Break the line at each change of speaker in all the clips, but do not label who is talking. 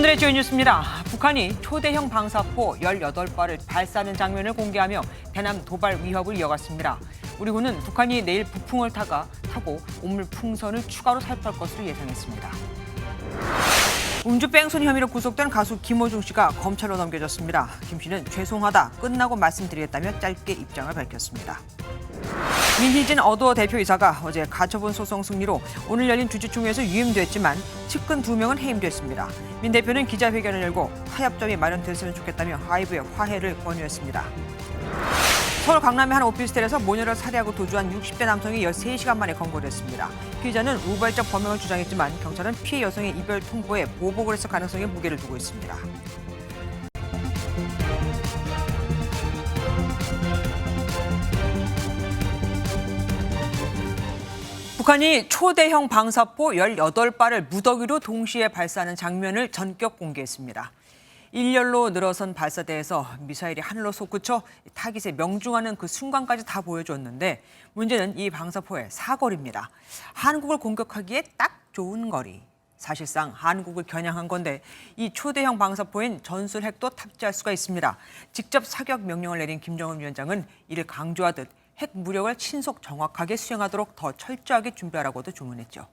오늘의 주요 뉴스입니다. 북한이 초대형 방사포 18발을 발사하는 장면을 공개하며 대남 도발 위협을 이어갔습니다. 우리 군은 북한이 내일 북풍을 타고 오물 풍선을 추가로 살포할 것으로 예상했습니다. 음주 뺑소니 혐의로 구속된 가수 김호중 씨가 검찰로 넘겨졌습니다. 김 씨는 죄송하다, 끝나고 말씀드리겠다며 짧게 입장을 밝혔습니다. 민희진 어도어 대표이사가 어제 가처분 소송 승리로 오늘 열린 주주총회에서 유임됐지만 측근 2명은 해임됐습니다. 민 대표는 기자회견을 열고 타협점이 마련됐으면 좋겠다며 하이브의 화해를 권유했습니다. 서울 강남의 한 오피스텔에서 모녀를 살해하고 도주한 60대 남성이 13시간 만에 검거됐습니다. 피의자는 우발적 범행을 주장했지만 경찰은 피해 여성의 이별 통보에 보복을 했을 가능성에 무게를 두고 있습니다. 북한이 초대형 방사포 18발을 무더기로 동시에 발사하는 장면을 전격 공개했습니다. 일렬로 늘어선 발사대에서 미사일이 하늘로 솟구쳐 타깃에 명중하는 그 순간까지 다 보여줬는데 문제는 이 방사포의 사거리입니다. 한국을 공격하기에 딱 좋은 거리. 사실상 한국을 겨냥한 건데 이 초대형 방사포엔 전술 핵도 탑재할 수가 있습니다. 직접 사격 명령을 내린 김정은 위원장은 이를 강조하듯 핵 무력을 신속 정확하게 수행하도록 더 철저하게 준비하라고도 주문했죠.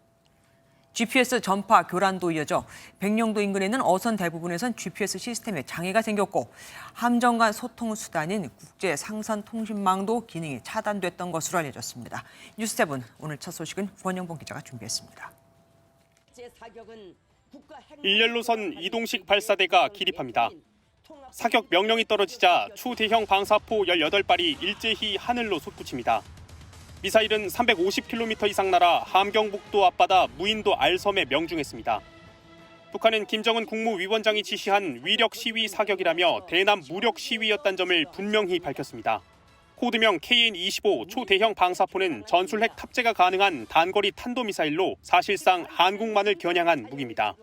GPS 전파 교란도 이어져 백령도 인근에 있는 어선 대부분에선 GPS 시스템에 장애가 생겼고 함정 간 소통 수단인 국제 상선 통신망도 기능이 차단됐던 것으로 알려졌습니다. 뉴스7 오늘 첫 소식은 권영봉 기자가 준비했습니다.
일렬로 선 이동식 발사대가 기립합니다. 사격 명령이 떨어지자 초대형 방사포 18발이 일제히 하늘로 솟구칩니다. 미사일은 350km 이상 날아 함경북도 앞바다 무인도 알섬에 명중했습니다. 북한은 김정은 국무위원장이 지시한 위력 시위 사격이라며 대남 무력 시위였다는 점을 분명히 밝혔습니다. 코드명 KN-25 초대형 방사포는 전술핵 탑재가 가능한 단거리 탄도미사일로 사실상 한국만을 겨냥한 무기입니다.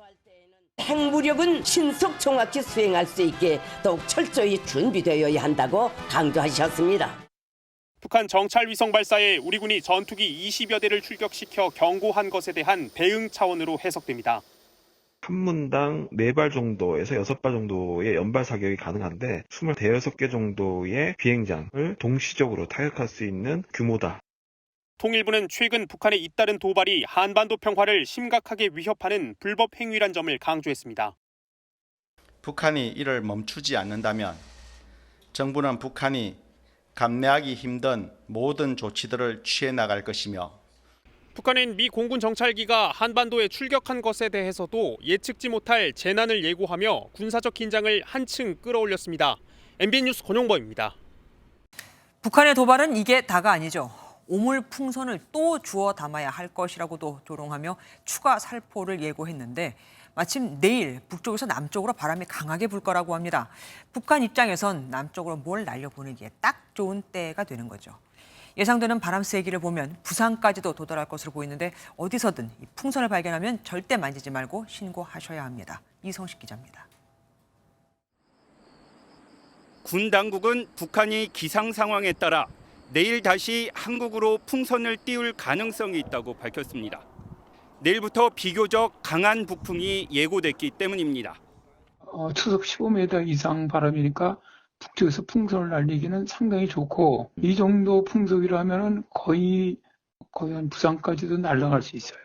핵무력은 신속 정확히 수행할 수 있게 더욱 철저히 준비되어야 한다고 강조하셨습니다.
북한 정찰 위성 발사에 우리 군이 전투기 20여 대를 출격시켜 경고한 것에 대한 대응 차원으로 해석됩니다.
한 문당 4발 정도에서 6발 정도의 연발 사격이 가능한데 26개 정도의 비행장을 동시적으로 타격할 수 있는 규모다.
통일부는 최근 북한의 잇따른 도발이 한반도 평화를 심각하게 위협하는 불법 행위란 점을 강조했습니다.
북한이 이를 멈추지 않는다면 정부는 북한이 감내하기 힘든 모든 조치들을 취해 나갈 것이며
북한은 미 공군 정찰기가 한반도에 출격한 것에 대해서도 예측지 못할 재난을 예고하며 군사적 긴장을 한층 끌어올렸습니다. MBN 뉴스 권용범입니다.
북한의 도발은 이게 다가 아니죠. 오물 풍선을 또 주워 담아야 할 것이라고도 조롱하며 추가 살포를 예고했는데 마침 내일 북쪽에서 남쪽으로 바람이 강하게 불 거라고 합니다. 북한 입장에선 남쪽으로 뭘 날려보내기에 딱 좋은 때가 되는 거죠. 예상되는 바람 세기를 보면 부산까지도 도달할 것으로 보이는데 어디서든 이 풍선을 발견하면 절대 만지지 말고 신고하셔야 합니다. 이성식 기자입니다.
군 당국은 북한이 기상 상황에 따라 내일 다시 한국으로 풍선을 띄울 가능성이 있다고 밝혔습니다. 내일부터 비교적 강한 북풍이 예고됐기 때문입니다.
초속 15m 이상 바람이니까 북쪽에서 풍선을 날리기는 상당히 좋고 이 정도 풍속이라면 거의 한 부산까지도 날아갈 수 있어요.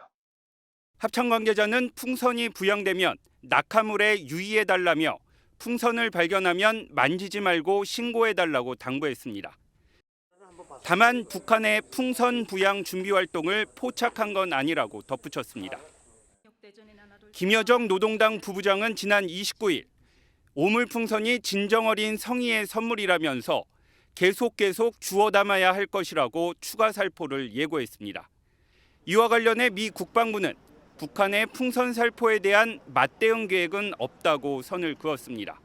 합참 관계자는 풍선이 부양되면 낙하물에 유의해달라며 풍선을 발견하면 만지지 말고 신고해달라고 당부했습니다. 다만 북한의 풍선 부양 준비 활동을 포착한 건 아니라고 덧붙였습니다. 김여정 노동당 부부장은 지난 29일 오물풍선이 진정어린 성의의 선물이라면서 계속 주워 담아야 할 것이라고 추가 살포를 예고했습니다. 이와 관련해 미 국방부는 북한의 풍선 살포에 대한 맞대응 계획은 없다고 선을 그었습니다.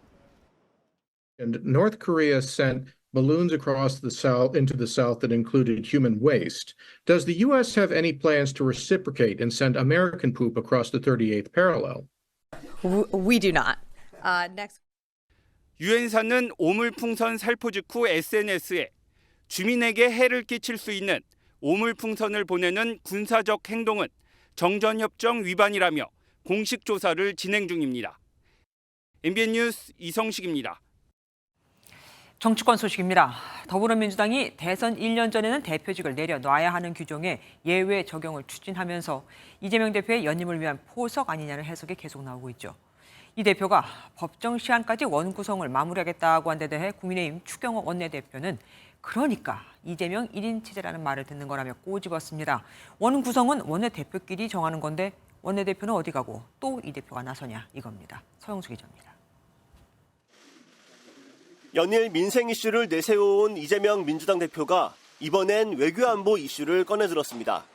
And North Korea sent balloons across the south into the south that included human waste. Does the U.S. have any plans to reciprocate and send American poop across the 38th parallel?
We do not.
유엔사는 오물풍선 살포 직후 SNS에 주민에게 해를 끼칠 수 있는 오물풍선을 보내는 군사적 행동은 정전협정 위반이라며 공식 조사를 진행 중입니다. MBN 뉴스 이성식입니다.
정치권 소식입니다. 더불어민주당이 대선 1년 전에는 대표직을 내려놔야 하는 규정에 예외 적용을 추진하면서 이재명 대표의 연임을 위한 포석 아니냐는 해석이 계속 나오고 있죠. 이 대표가 법정 시한까지 원구성을 마무리하겠다고 한 데 대해 국민의힘 추경호 원내대표는 그러니까 이재명 1인 체제라는 말을 듣는 거라며 꼬집었습니다. 원구성은 원내대표끼리 정하는 건데 원내대표는 어디 가고 또 이 대표가 나서냐 이겁니다. 서영수 기자입니다.
연일 민생 이슈를 내세워온 이재명 민주당 대표가 이번엔 외교안보 이슈를 꺼내들었습니다.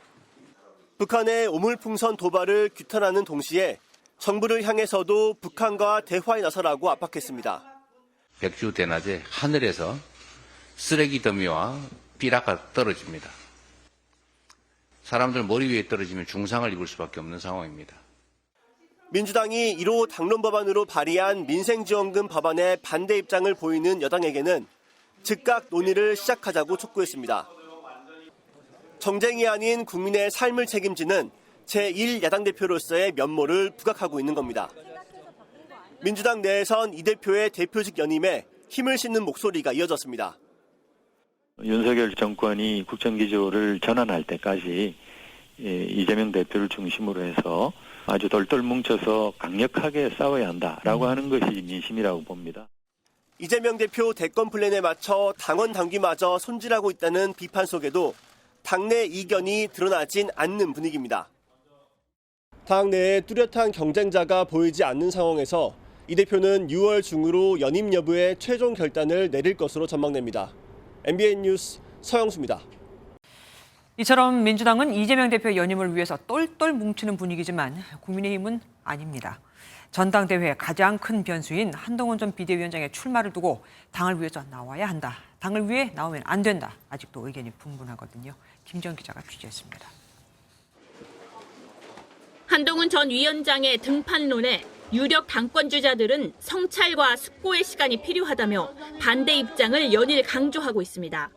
북한의 오물풍선 도발을 규탄하는 동시에 정부를 향해서도 북한과 대화에 나서라고 압박했습니다.
백주 대낮에 하늘에서 쓰레기 더미와 삐라가 떨어집니다. 사람들 머리 위에 떨어지면 중상을 입을 수밖에 없는 상황입니다.
민주당이 1호 당론 법안으로 발의한 민생지원금 법안에 반대 입장을 보이는 여당에게는 즉각 논의를 시작하자고 촉구했습니다. 정쟁이 아닌 국민의 삶을 책임지는 제1야당 대표로서의 면모를 부각하고 있는 겁니다. 민주당 내에선 이 대표의 대표직 연임에 힘을 싣는 목소리가 이어졌습니다.
윤석열 정권이 국정기조를 전환할 때까지 이재명 대표를 중심으로 해서 아주 똘똘 뭉쳐서 강력하게 싸워야 한다라고 하는 것이 민심이라고 봅니다.
이재명 대표 대권 플랜에 맞춰 당원 당규마저 손질하고 있다는 비판 속에도 당내 이견이 드러나진 않는 분위기입니다. 당내에 뚜렷한 경쟁자가 보이지 않는 상황에서 이 대표는 6월 중으로 연임 여부의 최종 결단을 내릴 것으로 전망됩니다. MBN 뉴스 서영수입니다.
이처럼 민주당은 이재명 대표의 연임을 위해서 똘똘 뭉치는 분위기지만 국민의힘은 아닙니다. 전당대회의 가장 큰 변수인 한동훈 전 비대위원장의 출마를 두고 당을 위해서 나와야 한다. 당을 위해 나오면 안 된다. 아직도 의견이 분분하거든요. 김지영 기자가 취재했습니다.
한동훈 전 위원장의 등판론에 유력 당권주자들은 성찰과 숙고의 시간이 필요하다며 반대 입장을 연일 강조하고 있습니다.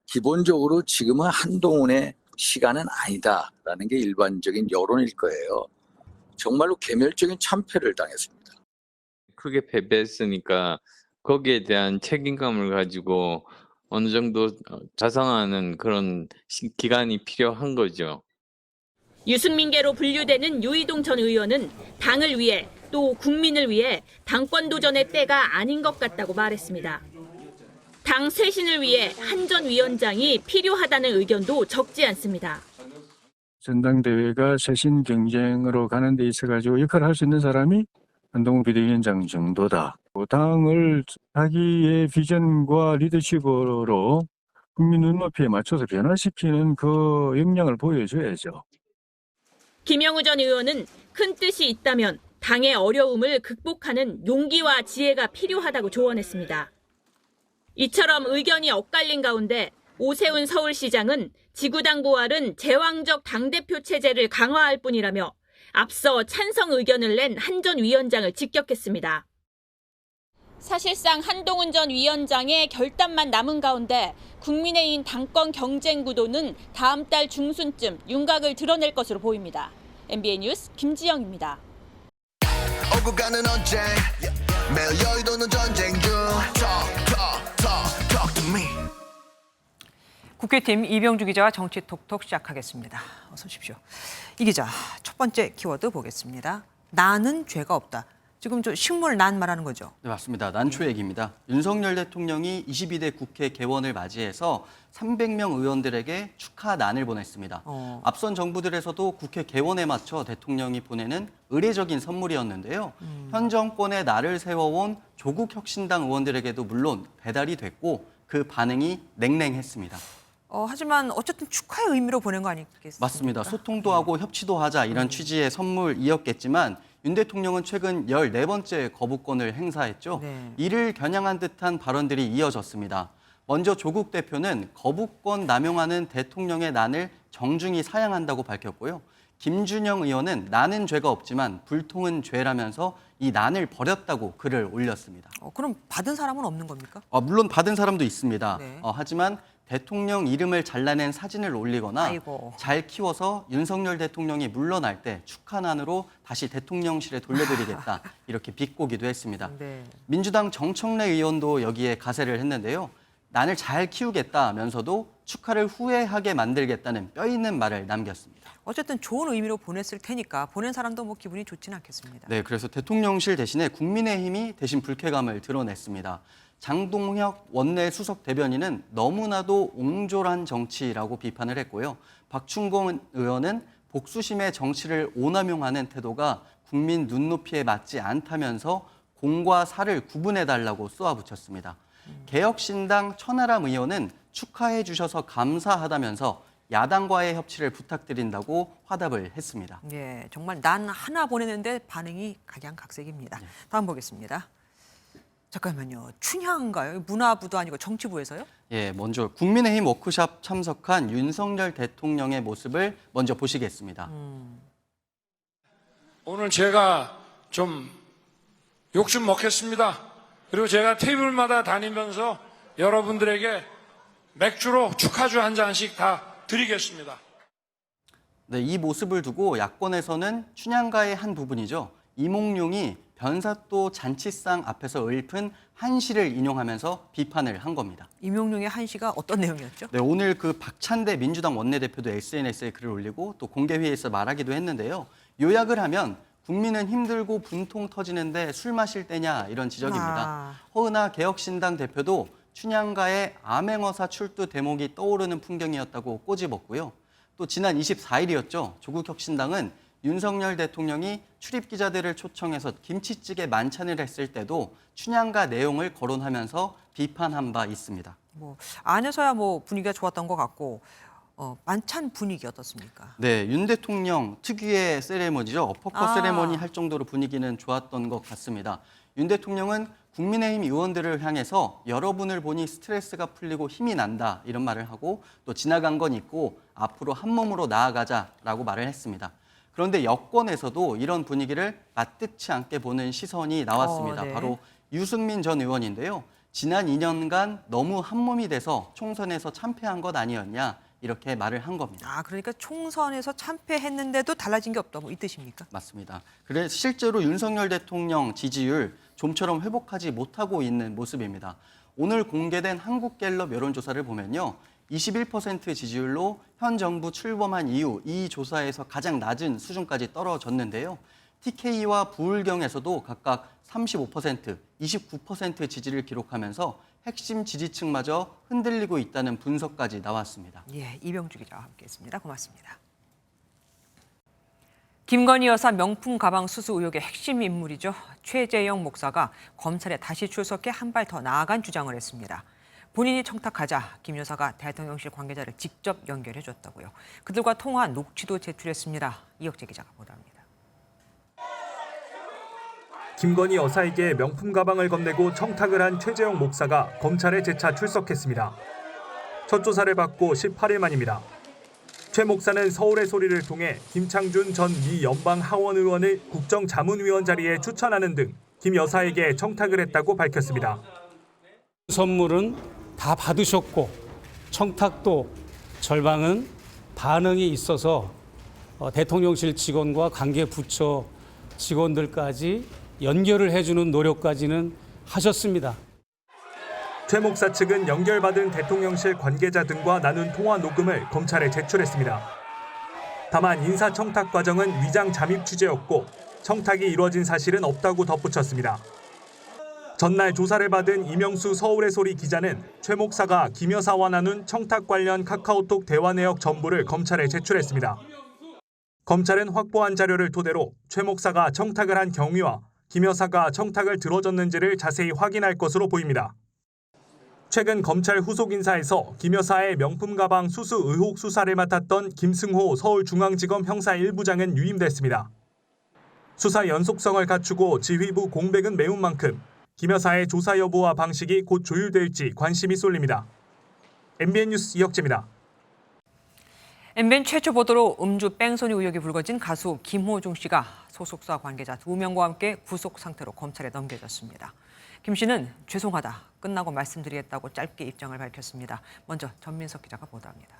기본적으로 지금은 한동훈의 시간은 아니다라는 게 일반적인 여론일 거예요. 정말로 개멸적인 참패를 당했습니다.
크게 패배했으니까 거기에 대한 책임감을 가지고 어느 정도 자성하는 그런 기간이 필요한 거죠.
유승민계로 분류되는 유이동 전 의원은 당을 위해 또 국민을 위해 당권 도전의 때가 아닌 것 같다고 말했습니다. 당 쇄신을 위해 한 전 위원장이 필요하다는 의견도 적지 않습니다.
전당대회가 쇄신 경쟁으로 가는 데 있어가지고 역할을 할 수 있는 사람이 한동훈 비대위원장 정도다. 당을 자기의 비전과 리더십으로 국민 눈높이에 맞춰서 변화시키는 그 역량을 보여줘야죠.
김영우 전 의원은 큰 뜻이 있다면 당의 어려움을 극복하는 용기와 지혜가 필요하다고 조언했습니다. 이처럼 의견이 엇갈린 가운데 오세훈 서울시장은 지구당 부활은 제왕적 당대표 체제를 강화할 뿐이라며 앞서 찬성 의견을 낸 한 전 위원장을 직격했습니다. 사실상 한동훈 전 위원장의 결단만 남은 가운데 국민의힘 당권 경쟁 구도는 다음 달 중순쯤 윤곽을 드러낼 것으로 보입니다. MBN 뉴스 김지영입니다.
오고 가는 언제 매일 여의도는 전쟁 중 talk to me.
국회팀 이병주 기자와 정치 톡톡 시작하겠습니다. 어서 오십시오. 이 기자, 첫 번째 키워드 보겠습니다. 나는 죄가 없다. 지금 저 식물 난 말하는 거죠?
네, 맞습니다. 난초 얘기입니다. 윤석열 대통령이 22대 국회 개원을 맞이해서 300명 의원들에게 축하 난을 보냈습니다. 앞선 정부들에서도 국회 개원에 맞춰 대통령이 보내는 의례적인 선물이었는데요. 현 정권의 날을 세워온 조국혁신당 의원들에게도 물론 배달이 됐고 그 반응이 냉랭했습니다.
하지만 어쨌든 축하의 의미로 보낸 거 아니겠습니까?
맞습니다. 소통도 하고 협치도 하자 이런 취지의 선물이었겠지만 윤 대통령은 최근 14번째 거부권을 행사했죠. 이를 겨냥한 듯한 발언들이 이어졌습니다. 먼저 조국 대표는 거부권 남용하는 대통령의 난을 정중히 사양한다고 밝혔고요. 김준영 의원은 나는 죄가 없지만 불통은 죄라면서 이 난을 버렸다고 글을 올렸습니다.
그럼 받은 사람은 없는 겁니까?
물론 받은 사람도 있습니다.
네.
하지만 대통령 이름을 잘라낸 사진을 올리거나
아이고.
잘 키워서 윤석열 대통령이 물러날 때 축하난으로 다시 대통령실에 돌려드리겠다 이렇게 비꼬기도 했습니다.
네.
민주당 정청래 의원도 여기에 가세를 했는데요. 난을 잘 키우겠다면서도 축하를 후회하게 만들겠다는 뼈 있는 말을 남겼습니다.
어쨌든 좋은 의미로 보냈을 테니까 보낸 사람도 뭐 기분이 좋지는 않겠습니다.
네, 그래서 대통령실 대신에 국민의힘이 대신 불쾌감을 드러냈습니다. 장동혁 원내 수석 대변인은 너무나도 옹졸한 정치라고 비판을 했고요. 박충건 의원은 복수심의 정치를 오남용하는 태도가 국민 눈높이에 맞지 않다면서 공과 사를 구분해달라고 쏘아붙였습니다. 개혁신당 천하람 의원은 축하해 주셔서 감사하다면서 야당과의 협치를 부탁드린다고 화답을 했습니다.
예, 정말 난 하나 보내는데 반응이 각양각색입니다. 다음 보겠습니다. 잠깐만요. 춘향인가요? 문화부도 아니고 정치부에서요?
예, 먼저 국민의힘 워크숍 참석한 윤석열 대통령의 모습을 먼저 보시겠습니다.
오늘 제가 좀 욕 좀 먹겠습니다. 그리고 제가 테이블마다 다니면서 여러분들에게 맥주로 축하주 한 잔씩 다 드리겠습니다.
네, 이 모습을 두고 야권에서는 춘향가의 한 부분이죠. 이몽룡이 변사또 잔치상 앞에서 읊은 한시를 인용하면서 비판을 한 겁니다.
이몽룡의 한시가 어떤 내용이었죠?
네, 오늘 그 박찬대 민주당 원내대표도 SNS에 글을 올리고 또 공개회의에서 말하기도 했는데요. 요약을 하면 국민은 힘들고 분통 터지는데 술 마실 때냐 이런 지적입니다. 허은하 개혁신당 대표도 춘향가의 암행어사 출두 대목이 떠오르는 풍경이었다고 꼬집었고요. 또 지난 24일이었죠. 조국혁신당은 윤석열 대통령이 출입기자들을 초청해서 김치찌개 만찬을 했을 때도 춘향가 내용을 거론하면서 비판한 바 있습니다.
뭐 안에서야 뭐 분위기가 좋았던 것 같고 만찬 분위기 어떻습니까?
네, 윤 대통령 특유의 세레머니죠. 어퍼컷 세레머니 할 정도로 분위기는 좋았던 것 같습니다. 윤 대통령은 국민의힘 의원들을 향해서 여러분을 보니 스트레스가 풀리고 힘이 난다 이런 말을 하고 또 지나간 건 있고 앞으로 한 몸으로 나아가자라고 말을 했습니다. 그런데 여권에서도 이런 분위기를 맞듣지 않게 보는 시선이 나왔습니다.
네.
바로 유승민 전 의원인데요. 지난 2년간 너무 한 몸이 돼서 총선에서 참패한 것 아니었냐 이렇게 말을 한 겁니다.
그러니까 총선에서 참패했는데도 달라진 게 없다 뭐 이 뜻입니까?
맞습니다. 그래서 실제로 윤석열 대통령 지지율 좀처럼 회복하지 못하고 있는 모습입니다. 오늘 공개된 한국갤럽 여론조사를 보면요. 21% 지지율로 현 정부 출범한 이후 이 조사에서 가장 낮은 수준까지 떨어졌는데요. TK와 부울경에서도 각각 35%, 29% 지지를 기록하면서 핵심 지지층마저 흔들리고 있다는 분석까지 나왔습니다.
예, 이병주 기자와 함께했습니다. 고맙습니다. 김건희 여사 명품 가방 수수 의혹의 핵심 인물이죠. 최재형 목사가 검찰에 다시 출석해 한 발 더 나아간 주장을 했습니다. 본인이 청탁하자 김 여사가 대통령실 관계자를 직접 연결해줬다고요. 그들과 통화한 녹취도 제출했습니다. 이혁재 기자가 보도합니다.
김건희 여사에게 명품 가방을 건네고 청탁을 한 최재형 목사가 검찰에 재차 출석했습니다. 첫 조사를 받고 18일 만입니다. 최 목사는 서울의 소리를 통해 김창준 전 미 연방 하원 의원을 국정자문위원 자리에 추천하는 등 김 여사에게 청탁을 했다고 밝혔습니다.
선물은 다 받으셨고 청탁도 절반은 반응이 있어서 대통령실 직원과 관계 부처 직원들까지 연결을 해주는 노력까지는 하셨습니다.
최 목사 측은 연결받은 대통령실 관계자 등과 나눈 통화 녹음을 검찰에 제출했습니다. 다만 인사청탁 과정은 위장 잠입 취재였고 청탁이 이루어진 사실은 없다고 덧붙였습니다. 전날 조사를 받은 이명수 서울의 소리 기자는 최 목사가 김 여사와 나눈 청탁 관련 카카오톡 대화 내역 전부를 검찰에 제출했습니다. 검찰은 확보한 자료를 토대로 최 목사가 청탁을 한 경위와 김 여사가 청탁을 들어줬는지를 자세히 확인할 것으로 보입니다. 최근 검찰 후속 인사에서 김 여사의 명품 가방 수수 의혹 수사를 맡았던 김승호 서울중앙지검 형사 1부장은 유임됐습니다. 수사 연속성을 갖추고 지휘부 공백은 메운 만큼 김 여사의 조사 여부와 방식이 곧 조율될지 관심이 쏠립니다. MBN 뉴스 이혁재입니다.
MBN 최초 보도로 음주 뺑소니 의혹이 불거진 가수 김호중 씨가 소속사 관계자 2명과 함께 구속 상태로 검찰에 넘겨졌습니다. 김 씨는 죄송하다, 끝나고 말씀드리겠다고 짧게 입장을 밝혔습니다. 먼저 전민석 기자가 보도합니다.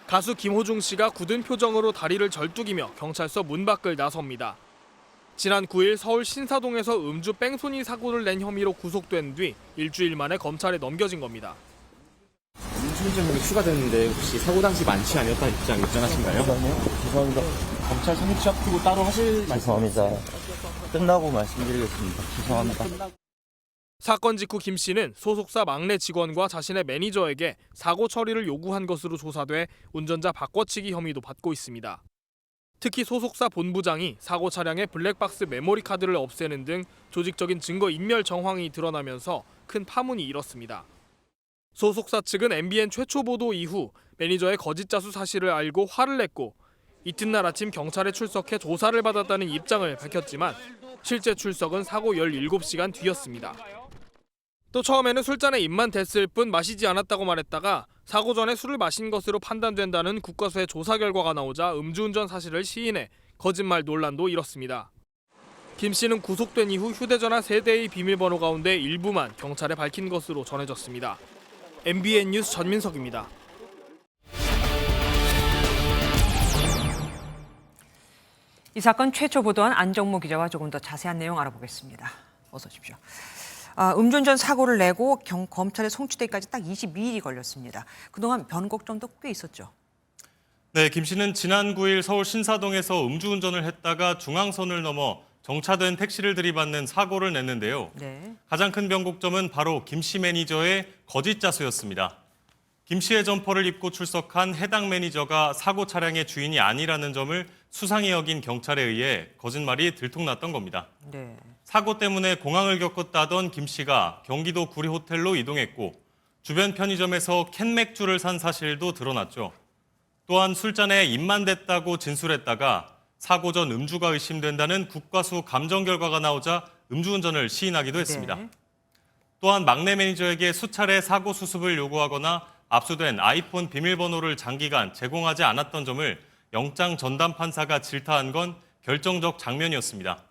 가수 김호중 씨가 굳은 표정으로 다리를 절뚝이며 경찰서 문 밖을 나섭니다. 지난 9일 서울 신사동에서 음주 뺑소니 사고를 낸 혐의로 구속된 뒤 일주일 만에 검찰에 넘겨진 겁니다.
음주운전이 추가됐는데 혹시 사고 당시 만취 아니었다는 입장하신가요?
죄송합니다. 검찰 선임 취합하고 따로 하실 죄송합니다. 끝나고 말씀드리겠습니다. 죄송합니다.
사건 직후 김 씨는 소속사 막내 직원과 자신의 매니저에게 사고 처리를 요구한 것으로 조사돼 운전자 바꿔치기 혐의도 받고 있습니다. 특히 소속사 본부장이 사고 차량의 블랙박스 메모리 카드를 없애는 등 조직적인 증거 인멸 정황이 드러나면서 큰 파문이 일었습니다. 소속사 측은 MBN 최초 보도 이후 매니저의 거짓 자수 사실을 알고 화를 냈고 이튿날 아침 경찰에 출석해 조사를 받았다는 입장을 밝혔지만 실제 출석은 사고 17시간 뒤였습니다. 또 처음에는 술잔에 입만 댔을 뿐 마시지 않았다고 말했다가 사고 전에 술을 마신 것으로 판단된다는 국과수의 조사 결과가 나오자 음주운전 사실을 시인해 거짓말 논란도 일었습니다. 김 씨는 구속된 이후 휴대전화 3대의 비밀번호 가운데 일부만 경찰에 밝힌 것으로 전해졌습니다. MBN 뉴스 전민석입니다.
이 사건 최초 보도한 안정모 기자와 조금 더 자세한 내용 알아보겠습니다. 어서 오십시오. 음주운전 사고를 내고 검찰에 송치되기까지 딱 22일이 걸렸습니다. 그동안 변곡점도 꽤 있었죠.
네, 김 씨는 지난 9일 서울 신사동에서 음주운전을 했다가 중앙선을 넘어 정차된 택시를 들이받는 사고를 냈는데요.
네.
가장 큰 변곡점은 바로 김 씨 매니저의 거짓 자수였습니다. 김 씨의 점퍼를 입고 출석한 해당 매니저가 사고 차량의 주인이 아니라는 점을 수상히 여긴 경찰에 의해 거짓말이 들통났던 겁니다.
네.
사고 때문에 공황을 겪었다던 김 씨가 경기도 구리 호텔로 이동했고 주변 편의점에서 캔맥주를 산 사실도 드러났죠. 또한 술잔에 입만 댔다고 진술했다가 사고 전 음주가 의심된다는 국과수 감정 결과가 나오자 음주운전을 시인하기도 했습니다.
네.
또한 막내 매니저에게 수차례 사고 수습을 요구하거나 압수된 아이폰 비밀번호를 장기간 제공하지 않았던 점을 영장 전담 판사가 질타한 건 결정적 장면이었습니다.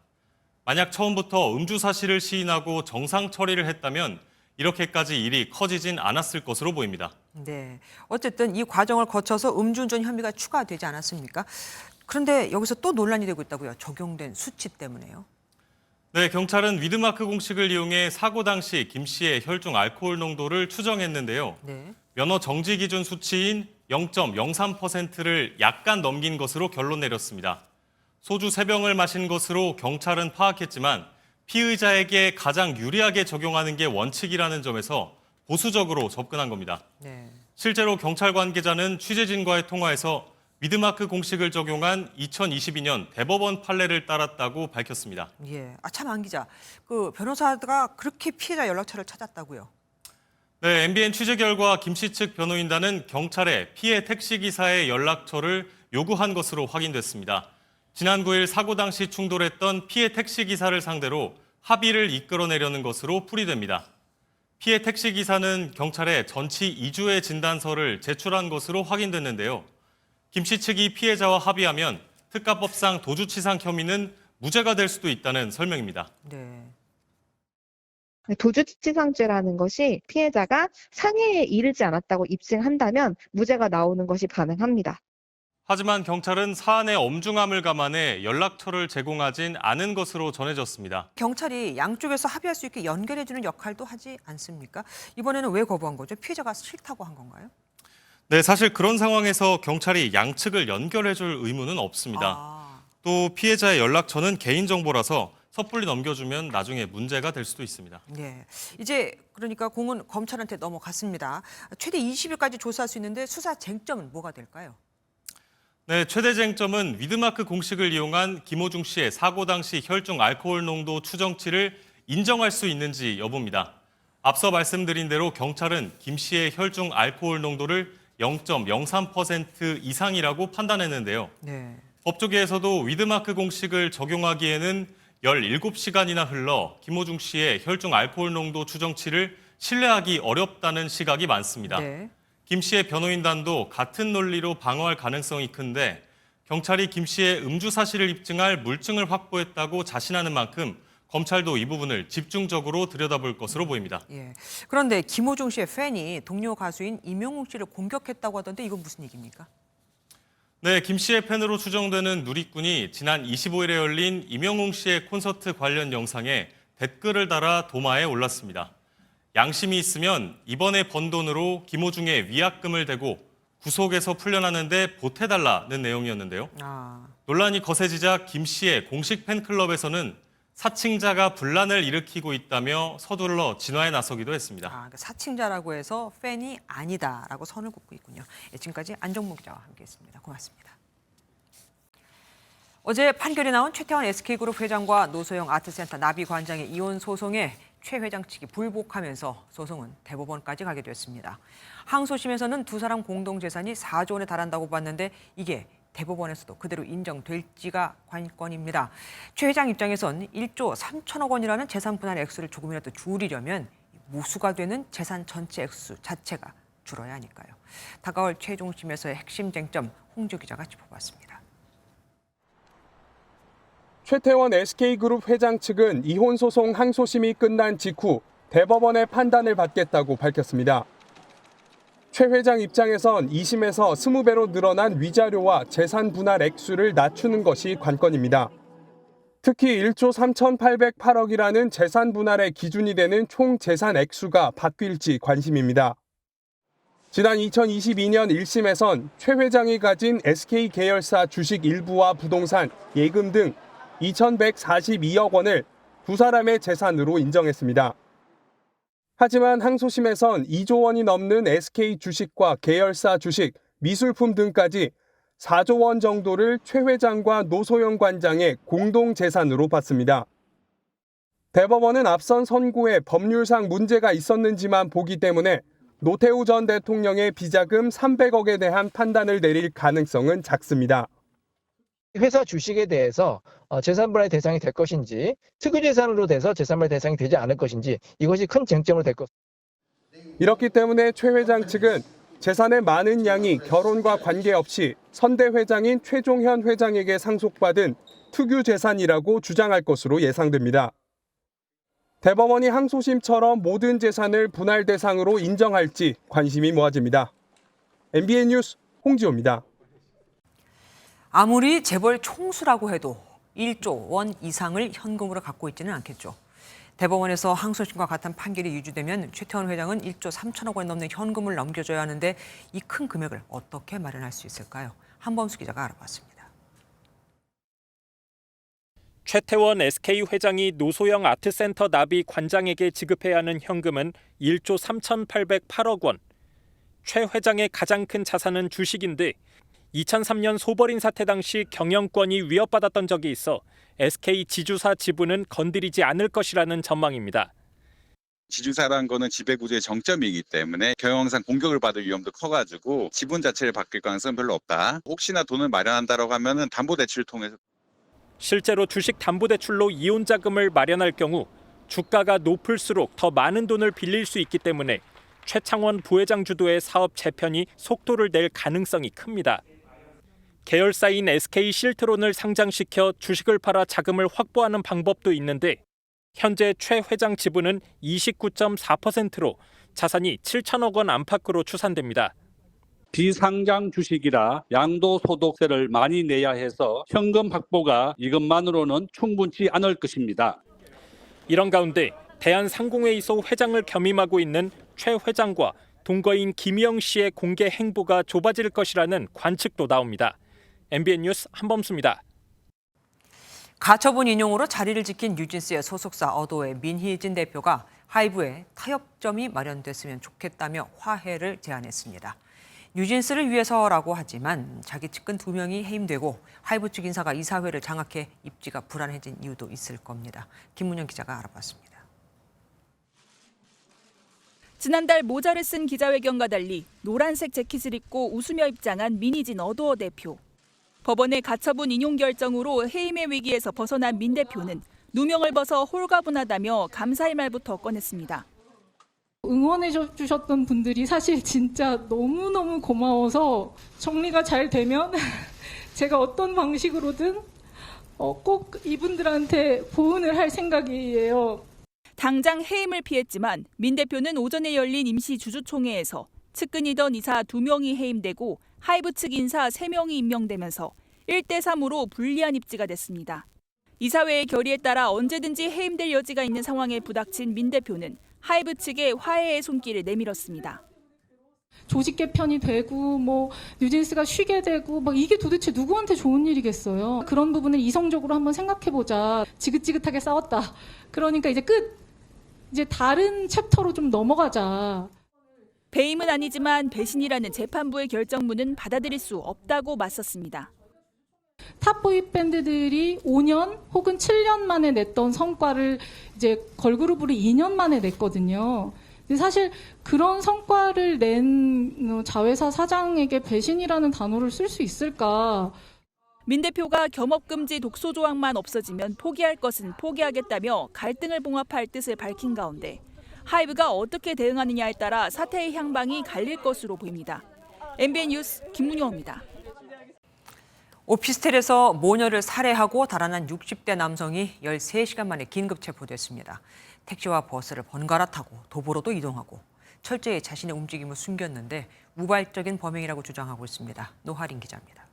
만약 처음부터 음주 사실을 시인하고 정상 처리를 했다면 이렇게까지 일이 커지진 않았을 것으로 보입니다.
네. 어쨌든 이 과정을 거쳐서 음주운전 혐의가 추가되지 않았습니까? 그런데 여기서 또 논란이 되고 있다고요. 적용된 수치 때문에요.
네, 경찰은 위드마크 공식을 이용해 사고 당시 김 씨의 혈중 알코올 농도를 추정했는데요.
네.
면허 정지 기준 수치인 0.03%를 약간 넘긴 것으로 결론 내렸습니다. 소주 3병을 마신 것으로 경찰은 파악했지만 피의자에게 가장 유리하게 적용하는 게 원칙이라는 점에서 보수적으로 접근한 겁니다.
네.
실제로 경찰 관계자는 취재진과의 통화에서 위드마크 공식을 적용한 2022년 대법원 판례를 따랐다고 밝혔습니다.
예. 참 안 기자. 그 변호사가 그렇게 피해자 연락처를 찾았다고요.
네, MBN 취재 결과 김 씨 측 변호인단은 경찰에 피해 택시기사의 연락처를 요구한 것으로 확인됐습니다. 지난 9일 사고 당시 충돌했던 피해 택시기사를 상대로 합의를 이끌어내려는 것으로 풀이됩니다. 피해 택시기사는 경찰에 전치 2주의 진단서를 제출한 것으로 확인됐는데요. 김 씨 측이 피해자와 합의하면 특가법상 도주치상 혐의는 무죄가 될 수도 있다는 설명입니다.
네.
도주치상죄라는 것이 피해자가 상해에 이르지 않았다고 입증한다면 무죄가 나오는 것이 가능합니다.
하지만 경찰은 사안의 엄중함을 감안해 연락처를 제공하진 않은 것으로 전해졌습니다.
경찰이 양쪽에서 합의할 수 있게 연결해주는 역할도 하지 않습니까? 이번에는 왜 거부한 거죠? 피해자가 싫다고 한 건가요?
네, 사실 그런 상황에서 경찰이 양측을 연결해줄 의무는 없습니다. 또 피해자의 연락처는 개인정보라서 섣불리 넘겨주면 나중에 문제가 될 수도 있습니다.
네, 이제 그러니까 공은 검찰한테 넘어갔습니다. 최대 20일까지 조사할 수 있는데 수사 쟁점은 뭐가 될까요?
네, 최대 쟁점은 위드마크 공식을 이용한 김호중 씨의 사고 당시 혈중 알코올 농도 추정치를 인정할 수 있는지 여부입니다. 앞서 말씀드린 대로 경찰은 김 씨의 혈중 알코올 농도를 0.03% 이상이라고 판단했는데요.
네.
법조계에서도 위드마크 공식을 적용하기에는 17시간이나 흘러 김호중 씨의 혈중 알코올 농도 추정치를 신뢰하기 어렵다는 시각이 많습니다.
네.
김 씨의 변호인단도 같은 논리로 방어할 가능성이 큰데 경찰이 김 씨의 음주 사실을 입증할 물증을 확보했다고 자신하는 만큼 검찰도 이 부분을 집중적으로 들여다볼 것으로 보입니다.
예. 그런데 김호중 씨의 팬이 동료 가수인 임영웅 씨를 공격했다고 하던데 이건 무슨 얘기입니까?
네, 김 씨의 팬으로 추정되는 누리꾼이 지난 25일에 열린 임영웅 씨의 콘서트 관련 영상에 댓글을 달아 도마에 올랐습니다. 양심이 있으면 이번에 번 돈으로 김호중의 위약금을 대고 구속에서 풀려나는데 보태달라는 내용이었는데요. 논란이 거세지자 김 씨의 공식 팬클럽에서는 사칭자가 분란을 일으키고 있다며 서둘러 진화에 나서기도 했습니다.
그러니까 사칭자라고 해서 팬이 아니다라고 선을 긋고 있군요. 예, 지금까지 안정무 기자와 함께했습니다. 고맙습니다. 어제 판결이 나온 최태원 SK그룹 회장과 노소영 아트센터 나비 관장의 이혼 소송에 최 회장 측이 불복하면서 소송은 대법원까지 가게 됐습니다. 항소심에서는 두 사람 공동재산이 4조 원에 달한다고 봤는데 이게 대법원에서도 그대로 인정될지가 관건입니다. 최 회장 입장에선 1조 3천억 원이라는 재산 분할 액수를 조금이라도 줄이려면 모수가 되는 재산 전체 액수 자체가 줄어야 하니까요. 다가올 최종심에서의 핵심 쟁점 홍주 기자가 짚어봤습니다.
최태원 SK그룹 회장 측은 이혼 소송 항소심이 끝난 직후 대법원의 판단을 받겠다고 밝혔습니다. 최 회장 입장에선 2심에서 20배로 늘어난 위자료와 재산 분할 액수를 낮추는 것이 관건입니다. 특히 1조 3,808억이라는 재산 분할의 기준이 되는 총 재산 액수가 바뀔지 관심입니다. 지난 2022년 1심에선 최 회장이 가진 SK 계열사 주식 일부와 부동산, 예금 등 2,142억 원을 두 사람의 재산으로 인정했습니다. 하지만 항소심에선 2조 원이 넘는 SK 주식과 계열사 주식, 미술품 등까지 4조 원 정도를 최 회장과 노소영 관장의 공동 재산으로 봤습니다. 대법원은 앞선 선고에 법률상 문제가 있었는지만 보기 때문에 노태우 전 대통령의 비자금 300억에 대한 판단을 내릴 가능성은 작습니다.
회사 주식에 대해서 재산분할 대상이 될 것인지 특유재산으로 돼서 재산분할 대상이 되지 않을 것인지 이것이 큰 쟁점으로 될 것입니다.
이렇기 때문에 최 회장 측은 재산의 많은 양이 결혼과 관계없이 선대 회장인 최종현 회장에게 상속받은 특유재산이라고 주장할 것으로 예상됩니다. 대법원이 항소심처럼 모든 재산을 분할 대상으로 인정할지 관심이 모아집니다. MBN 뉴스 홍지호입니다.
아무리 재벌 총수라고 해도 1조 원 이상을 현금으로 갖고 있지는 않겠죠. 대법원에서 항소심과 같은 판결이 유지되면 최태원 회장은 1조 3천억 원 넘는 현금을 넘겨줘야 하는데 이 큰 금액을 어떻게 마련할 수 있을까요? 한범수 기자가 알아봤습니다.
최태원 SK 회장이 노소영 아트센터 나비 관장에게 지급해야 하는 현금은 1조 3,808억 원. 최 회장의 가장 큰 자산은 주식인데 2003년 소벌인 사태 당시 경영권이 위협받았던 적이 있어 SK 지주사 지분은 건드리지 않을 것이라는 전망입니다.
지주사라는 거는 지배구조의 정점이기 때문에 경영상 공격을 받을 위험도 커가지고 지분 자체를 바뀔 가능성은 별로 없다. 혹시나 돈을 마련한다고 하면은 담보대출을 통해서.
실제로 주식 담보대출로 이혼 자금을 마련할 경우 주가가 높을수록 더 많은 돈을 빌릴 수 있기 때문에 최창원 부회장 주도의 사업 재편이 속도를 낼 가능성이 큽니다. 계열사인 SK 실트론을 상장시켜 주식을 팔아 자금을 확보하는 방법도 있는데 현재 최 회장 지분은 29.4%로 자산이 7천억 원 안팎으로 추산됩니다.
비상장 주식이라 양도소득세를 많이 내야 해서 현금 확보가 이것만으로는 충분치 않을 것입니다.
이런 가운데 대한상공회의소 회장을 겸임하고 있는 최 회장과 동거인 김영 씨의 공개 행보가 좁아질 것이라는 관측도 나옵니다. MBN 뉴스 한범수입니다.
가처분 인용으로 자리를 지킨 뉴진스의 소속사 어도의 민희진 대표가 하이브에 타협점이 마련됐으면 좋겠다며 화해를 제안했습니다. 뉴진스를 위해서라고 하지만 자기 측근 2명이 해임되고 하이브 측 인사가 이사회를 장악해 입지가 불안해진 이유도 있을 겁니다. 김문영 기자가 알아봤습니다.
지난달 모자를 쓴 기자회견과 달리 노란색 재킷을 입고 웃으며 입장한 민희진 어도어 대표. 법원의 가처분 인용 결정으로 해임의 위기에서 벗어난 민 대표는 누명을 벗어 홀가분하다며 감사의 말부터 꺼냈습니다.
응원해 주셨던 분들이 사실 진짜 너무너무 고마워서 정리가 잘 되면 제가 어떤 방식으로든 꼭 이분들한테 보은을 할 생각이에요.
당장 해임을 피했지만 민 대표는 오전에 열린 임시 주주총회에서 측근이던 이사 2명이 해임되고 하이브 측 인사 3명이 임명되면서 1대3으로 불리한 입지가 됐습니다. 이사회의 결의에 따라 언제든지 해임될 여지가 있는 상황에 부닥친 민 대표는 하이브 측에 화해의 손길을 내밀었습니다.
조직 개편이 되고 뉴진스가 쉬게 되고 이게 도대체 누구한테 좋은 일이겠어요. 그런 부분을 이성적으로 한번 생각해보자. 지긋지긋하게 싸웠다. 그러니까 이제 끝. 이제 다른 챕터로 좀 넘어가자.
배임은 아니지만 배신이라는 재판부의 결정문은 받아들일 수 없다고 맞섰습니다.
탑 보이 밴드들이 5년 혹은 7년 만에 냈던 성과를 이제 걸그룹으로 2년 만에 냈거든요. 근데 사실 그런 성과를 낸 자회사 사장에게 배신이라는 단어를 쓸 수 있을까?
민 대표가 겸업금지 독소 조항만 없어지면 포기할 것은 포기하겠다며 갈등을 봉합할 뜻을 밝힌 가운데 하이브가 어떻게 대응하느냐에 따라 사태의 향방이 갈릴 것으로 보입니다. MBN 뉴스 김문영입니다.
오피스텔에서 모녀를 살해하고 달아난 60대 남성이 13시간 만에 긴급 체포됐습니다. 택시와 버스를 번갈아 타고 도보로도 이동하고 철저히 자신의 움직임을 숨겼는데 우발적인 범행이라고 주장하고 있습니다. 노하린 기자입니다.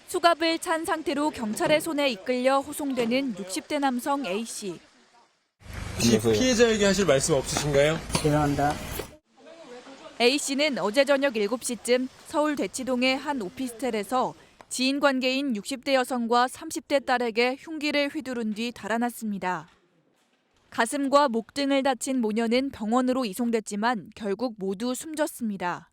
수갑을 찬 상태로 경찰의 손에 이끌려 호송되는 60대 남성 A씨.
혹시 피해자에게 하실 말씀 없으신가요?
죄송합니다.
A씨는 어제 저녁 7시쯤 서울 대치동의 한 오피스텔에서 지인 관계인 60대 여성과 30대 딸에게 흉기를 휘두른 뒤 달아났습니다. 가슴과 목 등을 다친 모녀는 병원으로 이송됐지만 결국 모두 숨졌습니다.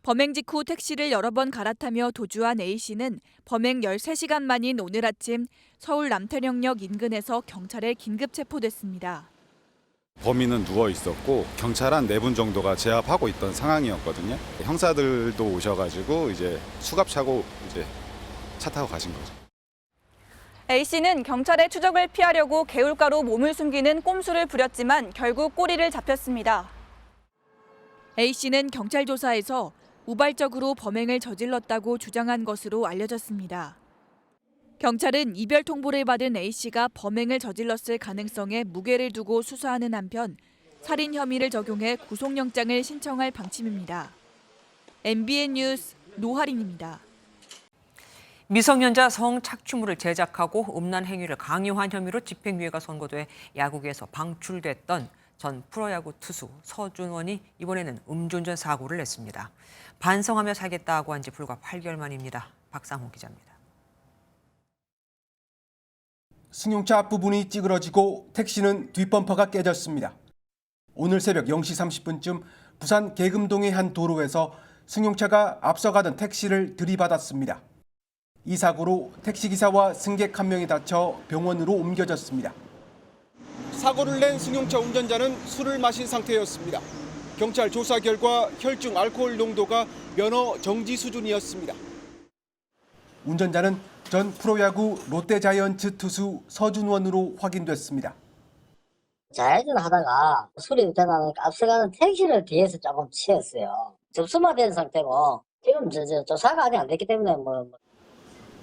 범행 직후 택시를 여러 번 갈아타며 도주한 A씨는 범행 13시간 만인 오늘 아침 서울 남태령역 인근에서 경찰에 긴급 체포됐습니다.
범인은 누워 있었고 경찰 한 4분 정도가 제압하고 있던 상황이었거든요. 형사들도 오셔가지고 이제 수갑 차고 이제 차 타고 가신 거죠.
A씨는 경찰의 추적을 피하려고 개울가로 몸을 숨기는 꼼수를 부렸지만 결국 꼬리를 잡혔습니다. A씨는 경찰 조사에서 우발적으로 범행을 저질렀다고 주장한 것으로 알려졌습니다. 경찰은 이별 통보를 받은 A씨가 범행을 저질렀을 가능성에 무게를 두고 수사하는 한편 살인 혐의를 적용해 구속영장을 신청할 방침입니다. MBN 뉴스 노하린입니다.
미성년자 성착취물을 제작하고 음란 행위를 강요한 혐의로 집행유예가 선고돼 야구계에서 방출됐던 전 프로야구 투수 서준원이 이번에는 음주운전 사고를 냈습니다. 반성하며 살겠다고 한 지 불과 8개월 만입니다. 박상호 기자입니다.
승용차 앞부분이 찌그러지고 택시는 뒷범퍼가 깨졌습니다. 오늘 새벽 0시 30분쯤 부산 계금동의 한 도로에서 승용차가 앞서가던 택시를 들이받았습니다. 이 사고로 택시기사와 승객 한 명이 다쳐 병원으로 옮겨졌습니다. 사고를 낸 승용차 운전자는 술을 마신 상태였습니다. 경찰 조사 결과 혈중 알코올 농도가 면허 정지 수준이었습니다. 운전자는 전 프로야구 롯데자이언츠 투수 서준원으로 확인됐습니다.
좌회전 하다가 술이 일어나니까 앞서가는 택시를 뒤에서 조금 치였어요. 접수마된 상태고 지금 조사가 아직 안 됐기 때문에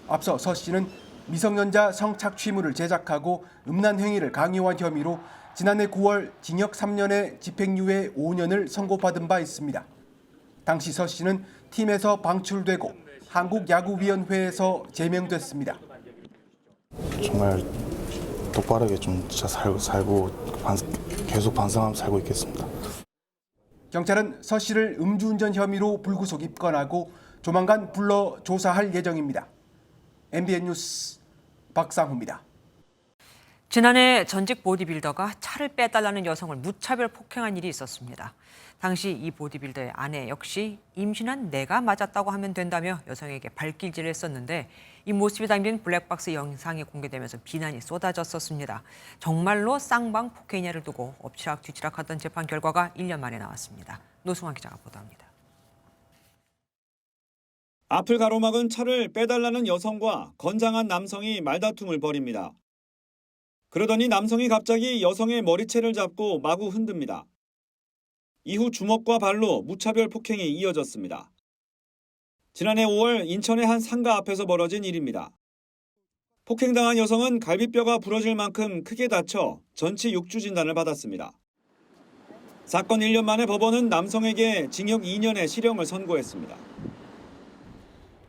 앞서 서 씨는 미성년자 성착취물을 제작하고 음란 행위를 강요한 혐의로 지난해 9월 징역 3년에 집행유예 5년을 선고받은 바 있습니다. 당시 서 씨는 팀에서 방출되고 한국야구위원회에서 제명됐습니다.
정말 똑바르게 좀 진짜 살고 계속 반성하면서 살고 있겠습니다.
경찰은 서 씨를 음주운전 혐의로 불구속 입건하고 조만간 불러 조사할 예정입니다. MBN 뉴스 박상호입니다.
지난해 전직 보디빌더가 차를 빼달라는 여성을 무차별 폭행한 일이 있었습니다. 당시 이 보디빌더의 아내 역시 임신한 내가 맞았다고 하면 된다며 여성에게 발길질을 했었는데 이 모습이 담긴 블랙박스 영상이 공개되면서 비난이 쏟아졌었습니다. 정말로 쌍방 폭행이냐를 두고 엎치락뒤치락하던 재판 결과가 1년 만에 나왔습니다. 노승환 기자가 보도합니다.
앞을 가로막은 차를 빼달라는 여성과 건장한 남성이 말다툼을 벌입니다. 그러더니 남성이 갑자기 여성의 머리채를 잡고 마구 흔듭니다. 이후 주먹과 발로 무차별 폭행이 이어졌습니다. 지난해 5월 인천의 한 상가 앞에서 벌어진 일입니다. 폭행당한 여성은 갈비뼈가 부러질 만큼 크게 다쳐 전치 6주 진단을 받았습니다. 사건 1년 만에 법원은 남성에게 징역 2년의 실형을 선고했습니다.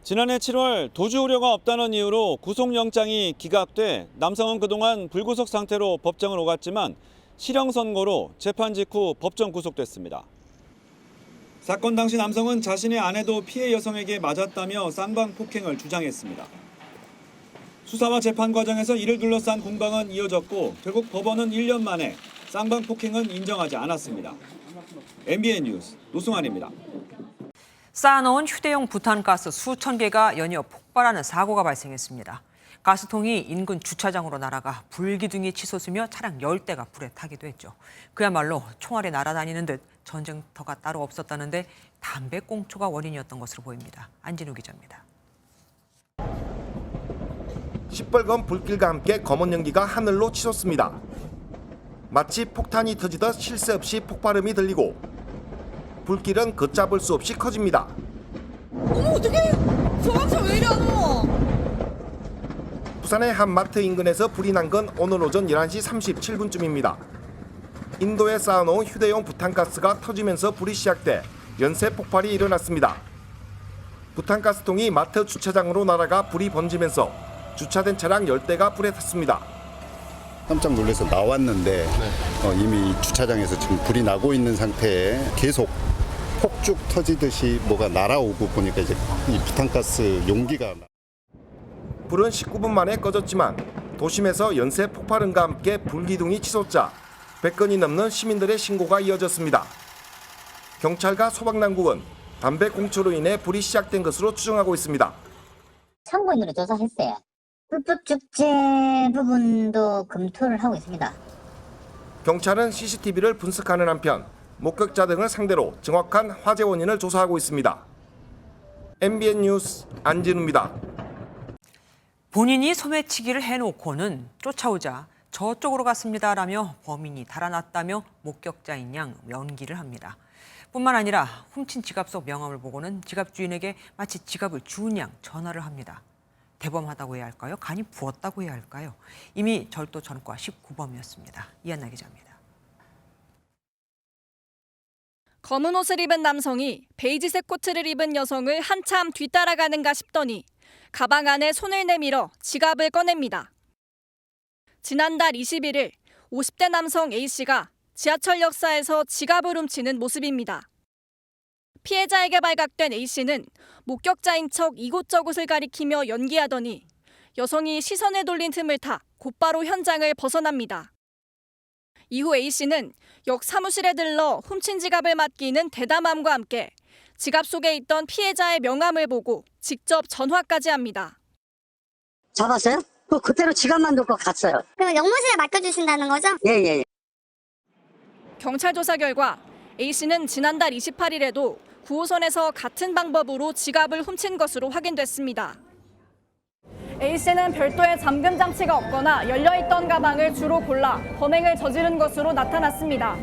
지난해 7월 도주 우려가 없다는 이유로 구속영장이 기각돼 남성은 그동안 불구속 상태로 법정을 오갔지만 실형 선고로 재판 직후 법정 구속됐습니다. 사건 당시 남성은 자신의 아내도 피해 여성에게 맞았다며 쌍방 폭행을 주장했습니다. 수사와 재판 과정에서 이를 둘러싼 공방은 이어졌고 결국 법원은 1년 만에 쌍방 폭행은 인정하지 않았습니다. MBN 뉴스 노승환입니다.
쌓아놓은 휴대용 부탄가스 수천 개가 연이어 폭발하는 사고가 발생했습니다. 가스통이 인근 주차장으로 날아가 불기둥이 치솟으며 차량 10대가 불에 타기도 했죠. 그야말로 총알이 날아다니는 듯 전쟁터가 따로 없었다는데 담배꽁초가 원인이었던 것으로 보입니다. 안진우 기자입니다.
시뻘건 불길과 함께 검은 연기가 하늘로 치솟습니다. 마치 폭탄이 터지듯 쉴 새 없이 폭발음이 들리고 불길은 걷잡을 수 없이 커집니다.
어머 어떡해! 소방차 왜 이래 안 와?
부산의 한 마트 인근에서 불이 난 건 오늘 오전 11시 37분쯤입니다. 인도에 쌓아놓은 휴대용 부탄가스가 터지면서 불이 시작돼 연쇄 폭발이 일어났습니다. 부탄가스통이 마트 주차장으로 날아가 불이 번지면서 주차된 차량 10대가 불에 탔습니다.
깜짝 놀라서 나왔는데 이미 주차장에서 지금 불이 나고 있는 상태에 계속 폭죽 터지듯이 뭐가 날아오고 보니까 이제 이 부탄가스 용기가.
불은 19분 만에 꺼졌지만 도심에서 연쇄 폭발음과 함께 불기둥이 치솟자 100건이 넘는 시민들의 신고가 이어졌습니다. 경찰과 소방당국은 담배 공초로 인해 불이 시작된 것으로 추정하고 있습니다.
참고인으로 조사했어요. 불법 축제 부분도 검토를 하고 있습니다.
경찰은 CCTV를 분석하는 한편 목격자 등을 상대로 정확한 화재 원인을 조사하고 있습니다. MBN 뉴스 안진우입니다.
본인이 소매치기를 해놓고는 쫓아오자 저쪽으로 갔습니다라며 범인이 달아났다며 목격자인 양 연기를 합니다. 뿐만 아니라 훔친 지갑 속 명함을 보고는 지갑 주인에게 마치 지갑을 주운 양 전화를 합니다. 대범하다고 해야 할까요? 간이 부었다고 해야 할까요? 이미 절도 전과 19범이었습니다. 이한나 기자입니다.
검은 옷을 입은 남성이 베이지색 코트를 입은 여성을 한참 뒤따라가는가 싶더니 가방 안에 손을 내밀어 지갑을 꺼냅니다. 지난달 21일 50대 남성 A씨가 지하철 역사에서 지갑을 훔치는 모습입니다. 피해자에게 발각된 A씨는 목격자인 척 이곳저곳을 가리키며 연기하더니 여성이 시선을 돌린 틈을 타 곧바로 현장을 벗어납니다. 이후 A씨는 역 사무실에 들러 훔친 지갑을 맡기는 대담함과 함께 지갑 속에 있던 피해자의 명함을 보고 직접 전화까지 합니다.
잡았어요? 그대로 지갑만 놓고 갔어요.
그럼 영무실에 맡겨주신다는 거죠?
예.
경찰 조사 결과 A씨는 지난달 28일에도 9호선에서 같은 방법으로 지갑을 훔친 것으로 확인됐습니다. A씨는 별도의 잠금 장치가 없거나 열려있던 가방을 주로 골라 범행을 저지른 것으로 나타났습니다.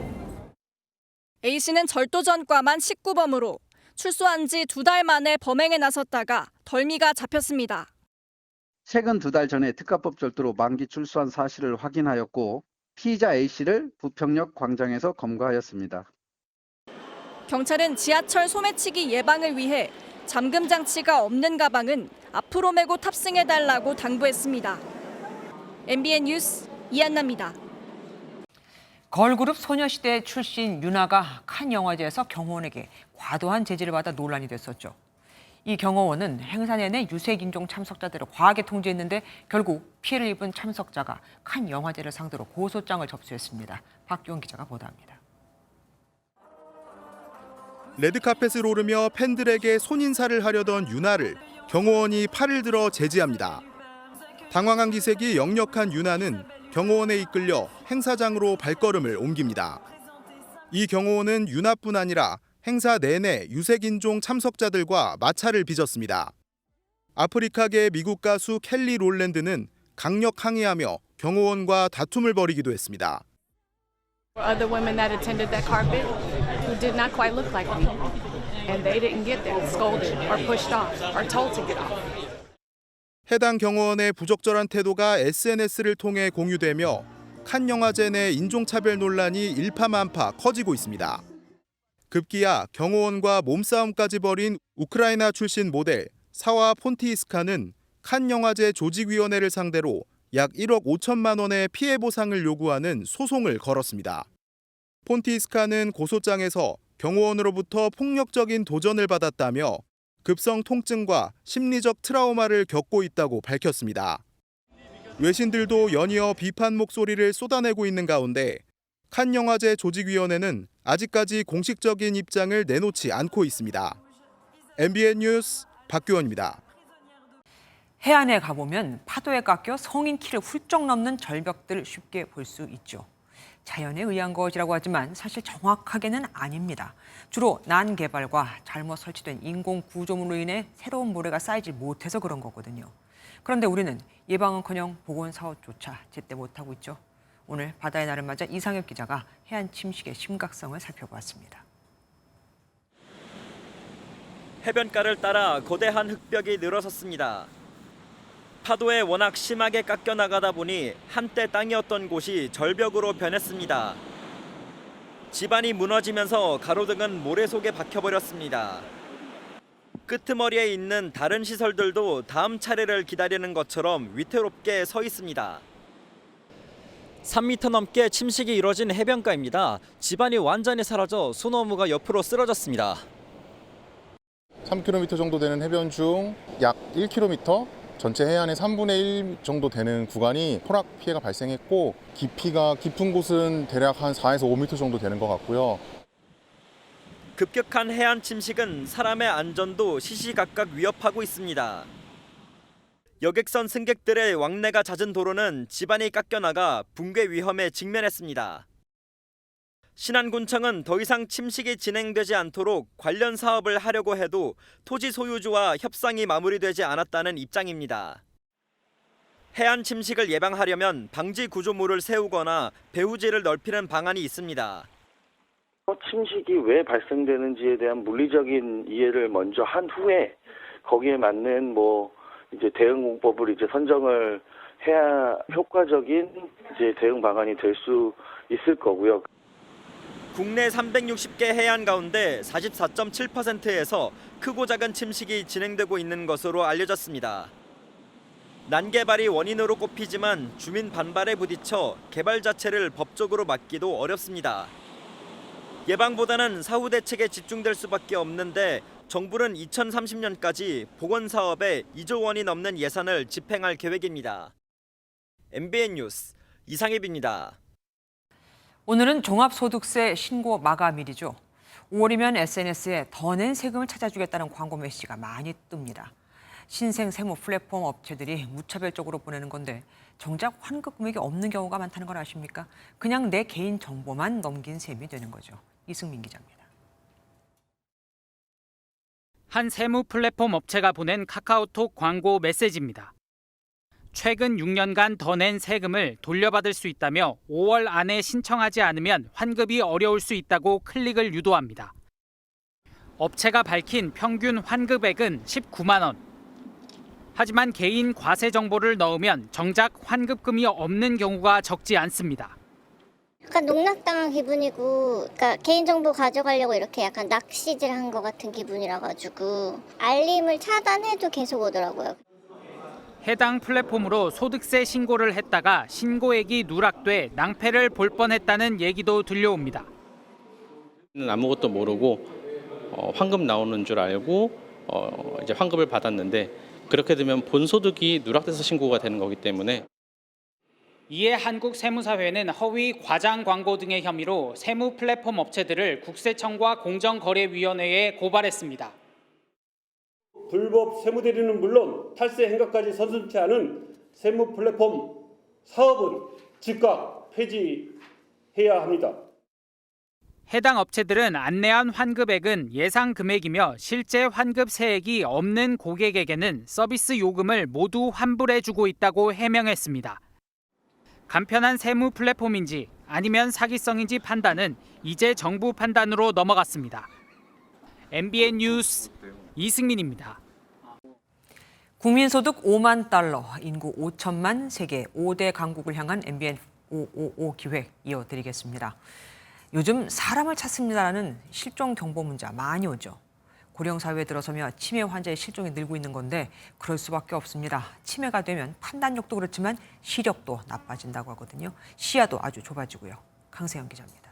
A씨는 절도 전과만 19범으로 출소한 지 2달 만에 범행에 나섰다가 덜미가 잡혔습니다.
최근 2달 전에 특가법 절도로 만기 출소한 사실을 확인하였고 피의자 A씨를 부평역 광장에서 검거하였습니다.
경찰은 지하철 소매치기 예방을 위해 잠금 장치가 없는 가방은 앞으로 메고 탑승해달라고 당부했습니다. MBN 뉴스 이한나입니다.
걸그룹 소녀시대 출신 윤아가 칸 영화제에서 경호원에게 과도한 제지를 받아 논란이 됐었죠. 이 경호원은 행사 내내 유색인종 참석자들을 과하게 통제했는데 결국 피해를 입은 참석자가 칸 영화제를 상대로 고소장을 접수했습니다. 박기원 기자가 보도합니다.
레드카펫을 오르며 팬들에게 손인사를 하려던 윤아를 경호원이 팔을 들어 제지합니다. 당황한 기색이 역력한 윤아는 경호원에 이끌려 행사장으로 발걸음을 옮깁니다. 이 경호원은 윤아뿐 아니라 행사 내내 유색인종 참석자들과 마찰을 빚었습니다. 아프리카계 미국 가수 켈리 롤랜드는 강력 항의하며 경호원과 다툼을 벌이기도 했습니다.
Other women that attended that carpet who did not quite look like me. and they didn't get there, scolded or pushed off or told to get off.
해당 경호원의 부적절한 태도가 SNS를 통해 공유되며 칸 영화제 내 인종차별 논란이 일파만파 커지고 있습니다. 급기야 경호원과 몸싸움까지 벌인 우크라이나 출신 모델 사와 폰티이스카는 칸 영화제 조직위원회를 상대로 약 1억 5천만 원의 피해 보상을 요구하는 소송을 걸었습니다. 폰티이스카는 고소장에서 경호원으로부터 폭력적인 도전을 받았다며 급성 통증과 심리적 트라우마를 겪고 있다고 밝혔습니다. 외신들도 연이어 비판 목소리를 쏟아내고 있는 가운데 칸 영화제 조직위원회는 아직까지 공식적인 입장을 내놓지 않고 있습니다. MBN 뉴스 박규원입니다.
해안에 가보면 파도에 깎여 성인 키를 훌쩍 넘는 절벽들 쉽게 볼 수 있죠. 자연에 의한 것이라고 하지만 사실 정확하게는 아닙니다. 주로 난개발과 잘못 설치된 인공 구조물로 인해 새로운 모래가 쌓이지 못해서 그런 거거든요. 그런데 우리는 예방은커녕 보건사업조차 제때 못하고 있죠. 오늘 바다의 날을 맞아 이상엽 기자가 해안 침식의 심각성을 살펴보았습니다.
해변가를 따라 거대한 흙벽이 늘어섰습니다. 파도에 워낙 심하게 깎여 나가다 보니 한때 땅이었던 곳이 절벽으로 변했습니다. 집안이 무너지면서 가로등은 모래 속에 박혀버렸습니다. 끄트머리에 있는 다른 시설들도 다음 차례를 기다리는 것처럼 위태롭게 서 있습니다. 3m 넘게 침식이 이뤄진 해변가입니다. 집안이 완전히 사라져 소나무가 옆으로 쓰러졌습니다.
3km 정도 되는 해변 중 약 1km, 전체 해안의 3분의 1 정도 되는 구간이 토락 피해가 발생했고 깊이가 깊은 곳은 대략 한 4에서 5m 정도 되는 것 같고요.
급격한 해안 침식은 사람의 안전도 시시각각 위협하고 있습니다. 여객선 승객들의 왕래가 잦은 도로는 집안이 깎여나가 붕괴 위험에 직면했습니다. 신안군청은 더 이상 침식이 진행되지 않도록 관련 사업을 하려고 해도 토지 소유주와 협상이 마무리되지 않았다는 입장입니다. 해안 침식을 예방하려면 방지 구조물을 세우거나 배후지를 넓히는 방안이 있습니다.
침식이 왜 발생되는지에 대한 물리적인 이해를 먼저 한 후에 거기에 맞는 이제 대응법을 이제 선정을 해야 효과적인 이제 대응 방안이 될 수 있을 거고요.
국내 360개 해안 가운데 44.7%에서 크고 작은 침식이 진행되고 있는 것으로 알려졌습니다. 난개발이 원인으로 꼽히지만 주민 반발에 부딪혀 개발 자체를 법적으로 막기도 어렵습니다. 예방보다는 사후 대책에 집중될 수밖에 없는데 정부는 2030년까지 보건사업에 2조 원이 넘는 예산을 집행할 계획입니다. MBN 뉴스 이상엽입니다.
오늘은 종합소득세 신고 마감일이죠. 5월이면 SNS에 더 낸 세금을 찾아주겠다는 광고 메시지가 많이 뜹니다. 신생 세무 플랫폼 업체들이 무차별적으로 보내는 건데 정작 환급 금액이 없는 경우가 많다는 걸 아십니까? 그냥 내 개인 정보만 넘긴 셈이 되는 거죠. 이승민 기자입니다.
한 세무 플랫폼 업체가 보낸 카카오톡 광고 메시지입니다. 최근 6년간 더 낸 세금을 돌려받을 수 있다며 5월 안에 신청하지 않으면 환급이 어려울 수 있다고 클릭을 유도합니다. 업체가 밝힌 평균 환급액은 19만 원. 하지만 개인 과세 정보를 넣으면 정작 환급금이 없는 경우가 적지 않습니다.
약간 농락당한 기분이고, 그러니까 개인정보 가져가려고 이렇게 약간 낚시질한 것 같은 기분이라 가지고 알림을 차단해도 계속 오더라고요.
해당 플랫폼으로 소득세 신고를 했다가 신고액이 누락돼 낭패를 볼 뻔했다는 얘기도 들려옵니다.
아무것도 모르고 환급 나오는 줄 알고 이제 환급을 받았는데 그렇게 되면 본소득이 누락돼서 신고가 되는 거기 때문에
이에 한국세무사회는 허위 과장 광고 등의 혐의로 세무 플랫폼 업체들을 국세청과 공정거래위원회에 고발했습니다.
불법 세무대리는 물론 탈세 행각까지 서슴지 않은 세무 플랫폼 사업은 즉각 폐지해야 합니다.
해당 업체들은 안내한 환급액은 예상 금액이며 실제 환급 세액이 없는 고객에게는 서비스 요금을 모두 환불해주고 있다고 해명했습니다. 간편한 세무 플랫폼인지 아니면 사기성인지 판단은 이제 정부 판단으로 넘어갔습니다. MBN 뉴스 이승민입니다.
국민소득 5만 달러, 인구 5천만, 세계 5대 강국을 향한 MBN 555 기획 이어드리겠습니다. 요즘 사람을 찾습니다라는 실종 경보 문자 많이 오죠. 고령 사회에 들어서며 치매 환자의 실종이 늘고 있는 건데 그럴 수밖에 없습니다. 치매가 되면 판단력도 그렇지만 시력도 나빠진다고 하거든요. 시야도 아주 좁아지고요. 강세영 기자입니다.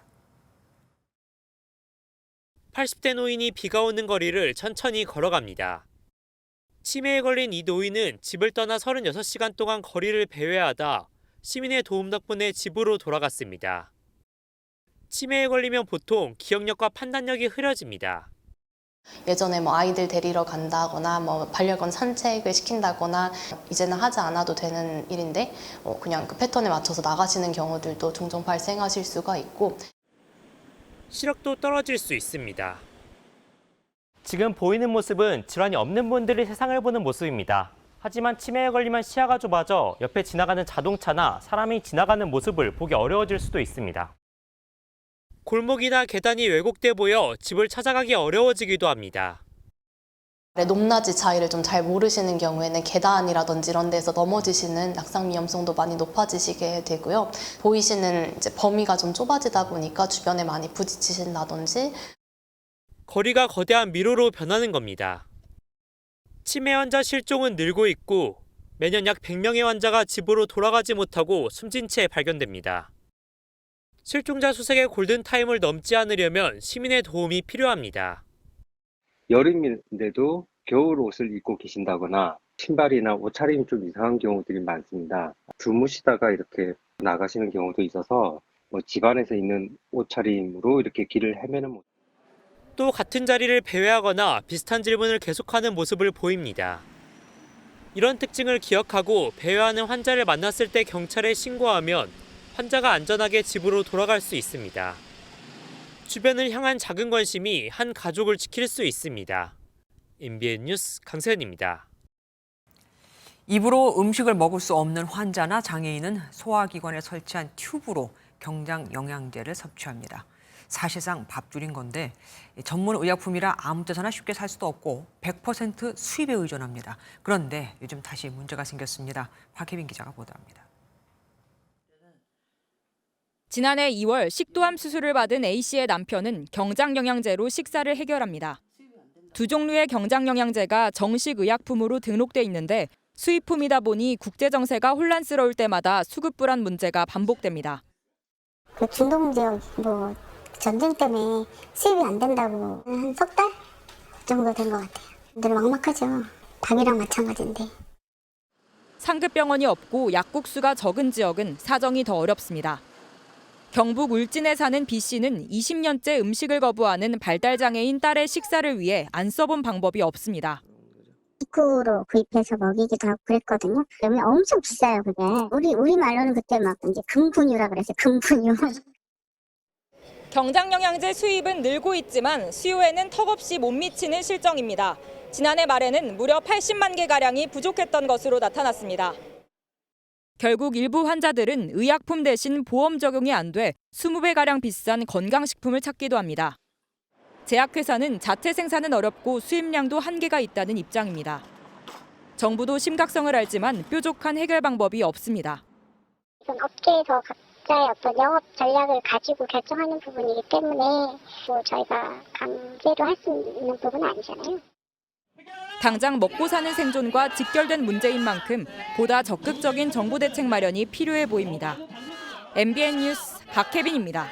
80대 노인이 비가 오는 거리를 천천히 걸어갑니다. 치매에 걸린 이 노인은 집을 떠나 36시간 동안 거리를 배회하다 시민의 도움 덕분에 집으로 돌아갔습니다. 치매에 걸리면 보통 기억력과 판단력이 흐려집니다.
예전에 아이들 데리러 간다거나 반려견 산책을 시킨다거나 이제는 하지 않아도 되는 일인데 그냥 그 패턴에 맞춰서 나가시는 경우들도 종종 발생하실 수가 있고
시력도 떨어질 수 있습니다. 지금 보이는 모습은 질환이 없는 분들이 세상을 보는 모습입니다. 하지만 치매에 걸리면 시야가 좁아져 옆에 지나가는 자동차나 사람이 지나가는 모습을 보기 어려워질 수도 있습니다. 골목이나 계단이 왜곡돼 보여 집을 찾아가기 어려워지기도 합니다.
높낮이 차이를 좀 잘 모르시는 경우에는 계단이라든지 이런 데서 넘어지시는 낙상 위험성도 많이 높아지시게 되고요. 보이시는 범위가 좀 좁아지다 보니까 주변에 많이 부딪히신다든지
거리가 거대한 미로로 변하는 겁니다. 치매 환자 실종은 늘고 있고 매년 약 100명의 환자가 집으로 돌아가지 못하고 숨진 채 발견됩니다. 실종자 수색의 골든타임을 넘지 않으려면 시민의 도움이 필요합니다.
여름인데도 겨울 옷을 입고 계신다거나 신발이나 옷차림이 좀 이상한 경우들이 많습니다. 주무시다가 이렇게 나가시는 경우도 있어서 집안에서 있는 옷차림으로 이렇게 길을 헤매는
또 같은 자리를 배회하거나 비슷한 질문을 계속하는 모습을 보입니다. 이런 특징을 기억하고 배회하는 환자를 만났을 때 경찰에 신고하면 환자가 안전하게 집으로 돌아갈 수 있습니다. 주변을 향한 작은 관심이 한 가족을 지킬 수 있습니다. MBN 뉴스 강세현입니다.
입으로 음식을 먹을 수 없는 환자나 장애인은 소화기관에 설치한 튜브로 경장 영양제를 섭취합니다. 사실상 밥줄인 건데 전문 의약품이라 아무 데서나 쉽게 살 수도 없고 100% 수입에 의존합니다. 그런데 요즘 다시 문제가 생겼습니다. 박혜빈 기자가 보도합니다.
지난해 2월 식도암 수술을 받은 A씨의 남편은 경장영양제로 식사를 해결합니다. 두 종류의 경장영양제가 정식 의약품으로 등록돼 있는데 수입품이다 보니 국제 정세가 혼란스러울 때마다 수급 불안 문제가 반복됩니다.
그 중동 지역 전쟁 때문에 수입이 안 된다고 한 석 달 정도 된 것 같아요. 늘 막막하죠. 밥이랑 마찬가지인데.
상급 병원이 없고 약국수가 적은 지역은 사정이 더 어렵습니다. 경북 울진에 사는 B씨는 20년째 음식을 거부하는 발달장애인 딸의 식사를 위해 안 써본 방법이 없습니다.
식구로 구입해서 먹이기도 하고 그랬거든요. 그러면 엄청 비싸요, 그게. 우리 말로는 그때 막 이제 금분유라 그랬어요, 금분유.
경장영양제 수입은 늘고 있지만 수요에는 턱없이 못 미치는 실정입니다. 지난해 말에는 무려 80만 개가량이 부족했던 것으로 나타났습니다. 결국 일부 환자들은 의약품 대신 보험 적용이 안 돼 20배가량 비싼 건강식품을 찾기도 합니다. 제약회사는 자체 생산은 어렵고 수입량도 한계가 있다는 입장입니다. 정부도 심각성을 알지만 뾰족한 해결 방법이 없습니다.
이건 업계에서 각자의 어떤 영업 전략을 가지고 결정하는 부분이기 때문에 저희가 강제로 할 수 있는 부분은 아니잖아요.
당장 먹고 사는 생존과 직결된 문제인 만큼 보다 적극적인 정부 대책 마련이 필요해 보입니다. MBN 뉴스 박혜빈입니다.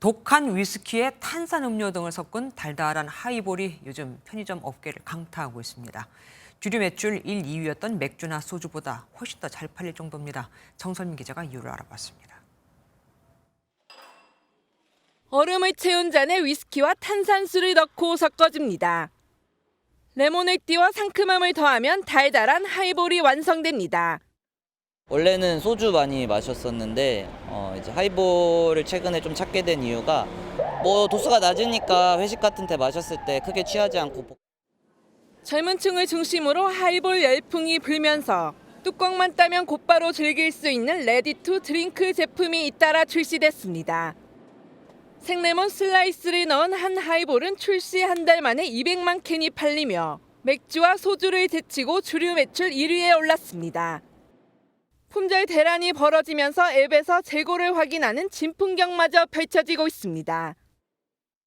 독한 위스키에 탄산음료 등을 섞은 달달한 하이볼이 요즘 편의점 업계를 강타하고 있습니다. 주류 매출 1, 2위였던 맥주나 소주보다 훨씬 더 잘 팔릴 정도입니다. 정선민 기자가 이유를 알아봤습니다.
얼음을 채운 잔에 위스키와 탄산수를 넣고 섞어줍니다. 레몬을 띄워 상큼함을 더하면 달달한 하이볼이 완성됩니다.
원래는 소주 많이 마셨었는데 이제 하이볼을 최근에 좀 찾게 된 이유가 도수가 낮으니까 회식 같은 데 마셨을 때 크게 취하지 않고.
젊은 층을 중심으로 하이볼 열풍이 불면서 뚜껑만 따면 곧바로 즐길 수 있는 레디 투 드링크 제품이 잇따라 출시됐습니다. 생레몬 슬라이스를 넣은 한 하이볼은 출시 한 달 만에 200만 캔이 팔리며 맥주와 소주를 제치고 주류 매출 1위에 올랐습니다. 품절 대란이 벌어지면서 앱에서 재고를 확인하는 진풍경마저 펼쳐지고 있습니다.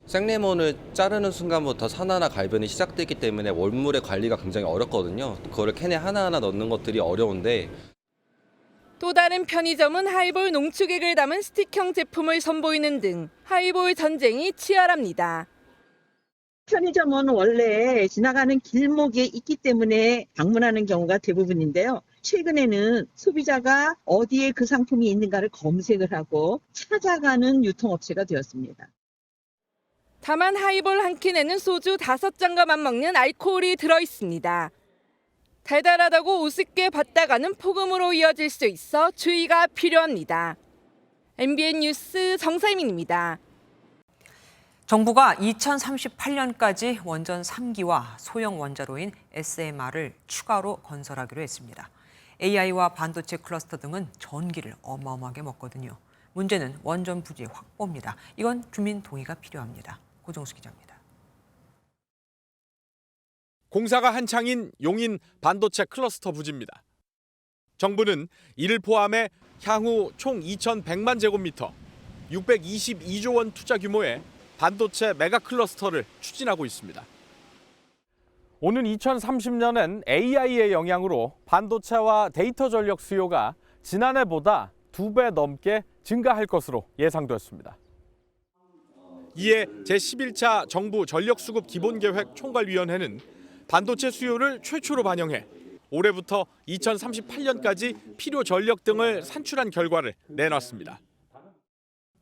생레몬을 자르는 순간부터 산화나 갈변이 시작되기 때문에 원물의 관리가 굉장히 어렵거든요. 그거를 캔에 하나하나 넣는 것들이 어려운데
또 다른 편의점은 하이볼 농축액을 담은 스틱형 제품을 선보이는 등 하이볼 전쟁이 치열합니다.
편의점은 원래 지나가는 길목에 있기 때문에 방문하는 경우가 대부분인데요. 최근에는 소비자가 어디에 그 상품이 있는가를 검색을 하고 찾아가는 유통업체가 되었습니다.
다만 하이볼 한 캔에는 소주 5잔과 맞먹는 알코올이 들어있습니다. 달달하다고 우습게 봤다가는 폭음으로 이어질 수 있어 주의가 필요합니다. MBN 뉴스 정사희민입니다.
정부가 2038년까지 원전 3기와 소형 원자로인 SMR을 추가로 건설하기로 했습니다. AI와 반도체 클러스터 등은 전기를 어마어마하게 먹거든요. 문제는 원전 부지 확보입니다. 이건 주민 동의가 필요합니다. 고정수 기자입니다.
공사가 한창인 용인 반도체 클러스터 부지입니다. 정부는 이를 포함해 향후 총 2,100만 제곱미터, 622조 원 투자 규모의 반도체 메가 클러스터를 추진하고 있습니다. 오는 2030년엔 AI의 영향으로 반도체와 데이터 전력 수요가 지난해보다 2배 넘게 증가할 것으로 예상됐습니다. 이에 제11차 정부 전력수급 기본계획 총괄위원회는 반도체 수요를 최초로 반영해 올해부터 2038년까지 필요 전력 등을 산출한 결과를 내놨습니다.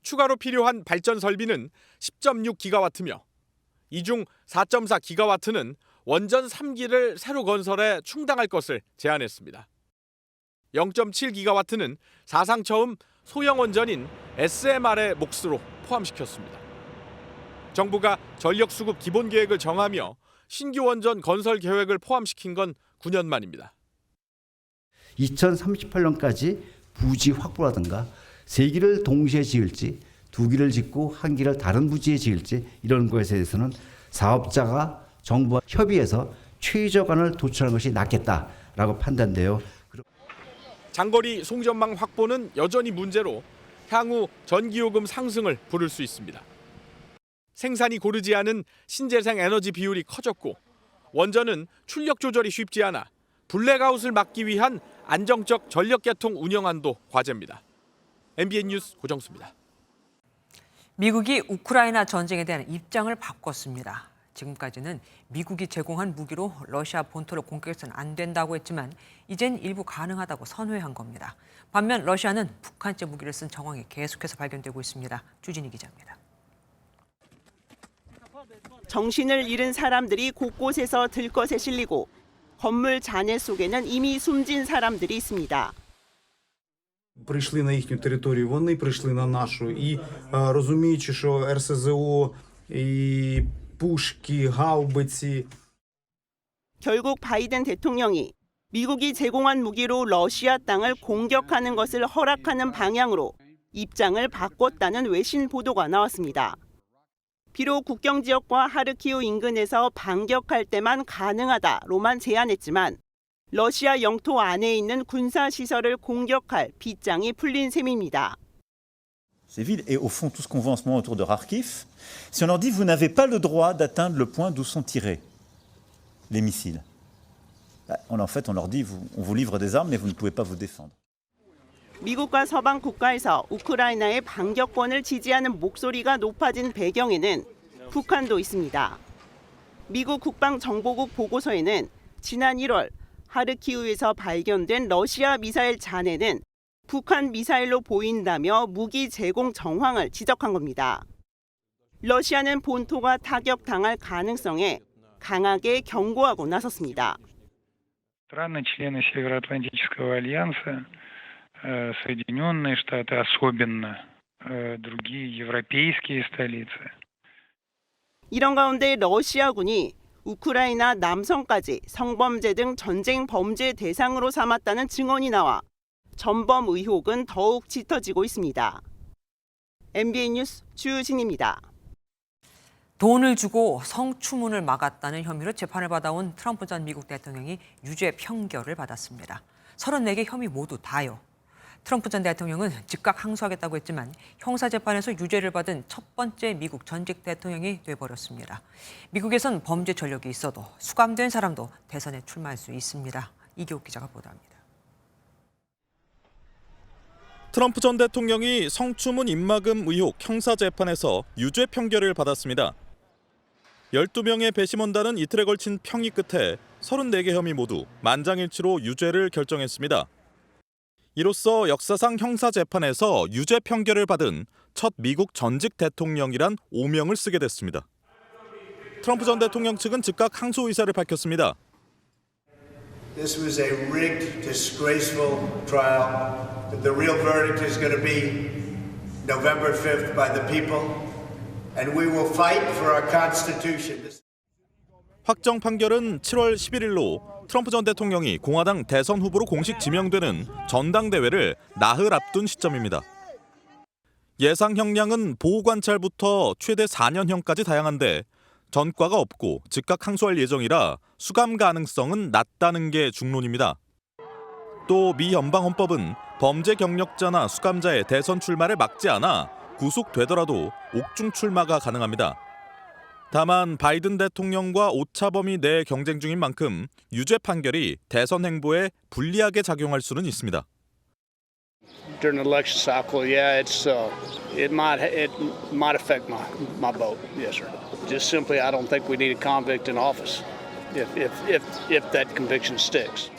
추가로 필요한 발전 설비는 10.6기가와트며 이 중 4.4기가와트는 원전 3기를 새로 건설해 충당할 것을 제안했습니다. 0.7기가와트는 사상 처음 소형 원전인 SMR의 몫으로 포함시켰습니다. 정부가 전력 수급 기본 계획을 정하며 신규 원전 건설 계획을 포함시킨 건 9년 만입니다.
2038년까지 부지 확보라든가 3기를 동시에 지을지 2기를 짓고 1기를 다른 부지에 지을지 이런 것에 대해서는 사업자가 정부와 협의해서 최저간을 도출하는 것이 낫겠다라고 판단돼요.
장거리 송전망 확보는 여전히 문제로 향후 전기요금 상승을 부를 수 있습니다. 생산이 고르지 않은 신재생 에너지 비율이 커졌고 원전은 출력 조절이 쉽지 않아 블랙아웃을 막기 위한 안정적 전력 계통 운영안도 과제입니다. MBN 뉴스 고정수입니다.
미국이 우크라이나 전쟁에 대한 입장을 바꿨습니다. 지금까지는 미국이 제공한 무기로 러시아 본토를 공격해서는 안 된다고 했지만 이젠 일부 가능하다고 선회한 겁니다. 반면 러시아는 북한제 무기를 쓴 정황이 계속해서 발견되고 있습니다. 주진희 기자입니다.
정신을 잃은 사람들이 곳곳에서 들것에 실리고 건물 잔해 속에는 이미 숨진 사람들이 있습니다.
Прийшли на їхню територію, вони прийшли на нашу. І розуміючи, що РСЗО і пушки, гаубиці.
결국 바이든 대통령이 미국이 제공한 무기로 러시아 땅을 공격하는 것을 허락하는 방향으로 입장을 바꿨다는 외신 보도가 나왔습니다. 비록 국경 지역과 하르키우 인근에서 반격할 때만 가능하다로만 제안했지만 러시아 영토 안에 있는 군사 시설을 공격할 빗장이 풀린 셈입니다.
C'est vide. Et au fond, tout ce qu'on voit en ce moment autour de Kharkiv, si on leur dit vous n'avez pas le droit d'atteindre le point d'où sont tirés les missiles, en fait, on leur dit on vous livre des armes, mais vous ne pouvez pas vous défendre.
미국과 서방 국가에서 우크라이나의 반격권을 지지하는 목소리가 높아진 배경에는 북한도 있습니다. 미국 국방정보국 보고서에는 지난 1월 하르키우에서 발견된 러시아 미사일 잔해는 북한 미사일로 보인다며 무기 제공 정황을 지적한 겁니다. 러시아는 본토가 타격당할 가능성에 강하게 경고하고 나섰습니다.
Страны-члены Североатлантического альянса, Соединенные Штаты особенно, другие европейские столицы.
이런 가운데 러시아군이 우크라이나 남성까지 성범죄 등 전쟁 범죄 대상으로 삼았다는 증언이 나와 전범 의혹은 더욱 짙어지고 있습니다. MBN 뉴스 주진입니다.
돈을 주고 성추문을 막았다는 혐의로 재판을 받아온 트럼프 전 미국 대통령이 유죄 판결을 받았습니다. 34개 혐의 모두 다요. 트럼프 전 대통령은 즉각 항소하겠다고 했지만 형사재판에서 유죄를 받은 첫 번째 미국 전직 대통령이 돼버렸습니다. 미국에선 범죄 전력이 있어도 수감된 사람도 대선에 출마할 수 있습니다. 이교욱 기자가 보도합니다.
트럼프 전 대통령이 성추문 입막음 의혹 형사재판에서 유죄 판결을 받았습니다. 12명의 배심원단은 이틀에 걸친 평의 끝에 34개 혐의 모두 만장일치로 유죄를 결정했습니다. 이로써 역사상 형사재판에서 유죄 판결을 받은 첫 미국 전직 대통령이란 오명을 쓰게 됐습니다. 트럼프 전 대통령 측은 즉각 항소 의사를 밝혔습니다.
This was a rigged, disgraceful trial. The real verdict is going to be November 5th by the people, and we will fight for our Constitution.
확정 판결은 7월 11일로 트럼프 전 대통령이 공화당 대선 후보로 공식 지명되는 전당대회를 나흘 앞둔 시점입니다. 예상 형량은 보호관찰부터 최대 4년형까지 다양한데 전과가 없고 즉각 항소할 예정이라 수감 가능성은 낮다는 게 중론입니다. 또 미 연방헌법은 범죄 경력자나 수감자의 대선 출마를 막지 않아 구속되더라도 옥중 출마가 가능합니다. 다만 바이든 대통령과 오차범위 내 경쟁 중인 만큼 유죄 판결이 대선 행보에 불리하게 작용할 수는 있습니다.
During the election cycle, yeah, it might affect my vote. Yes, sir. Just simply, I don't think we need a convict in office if that conviction sticks.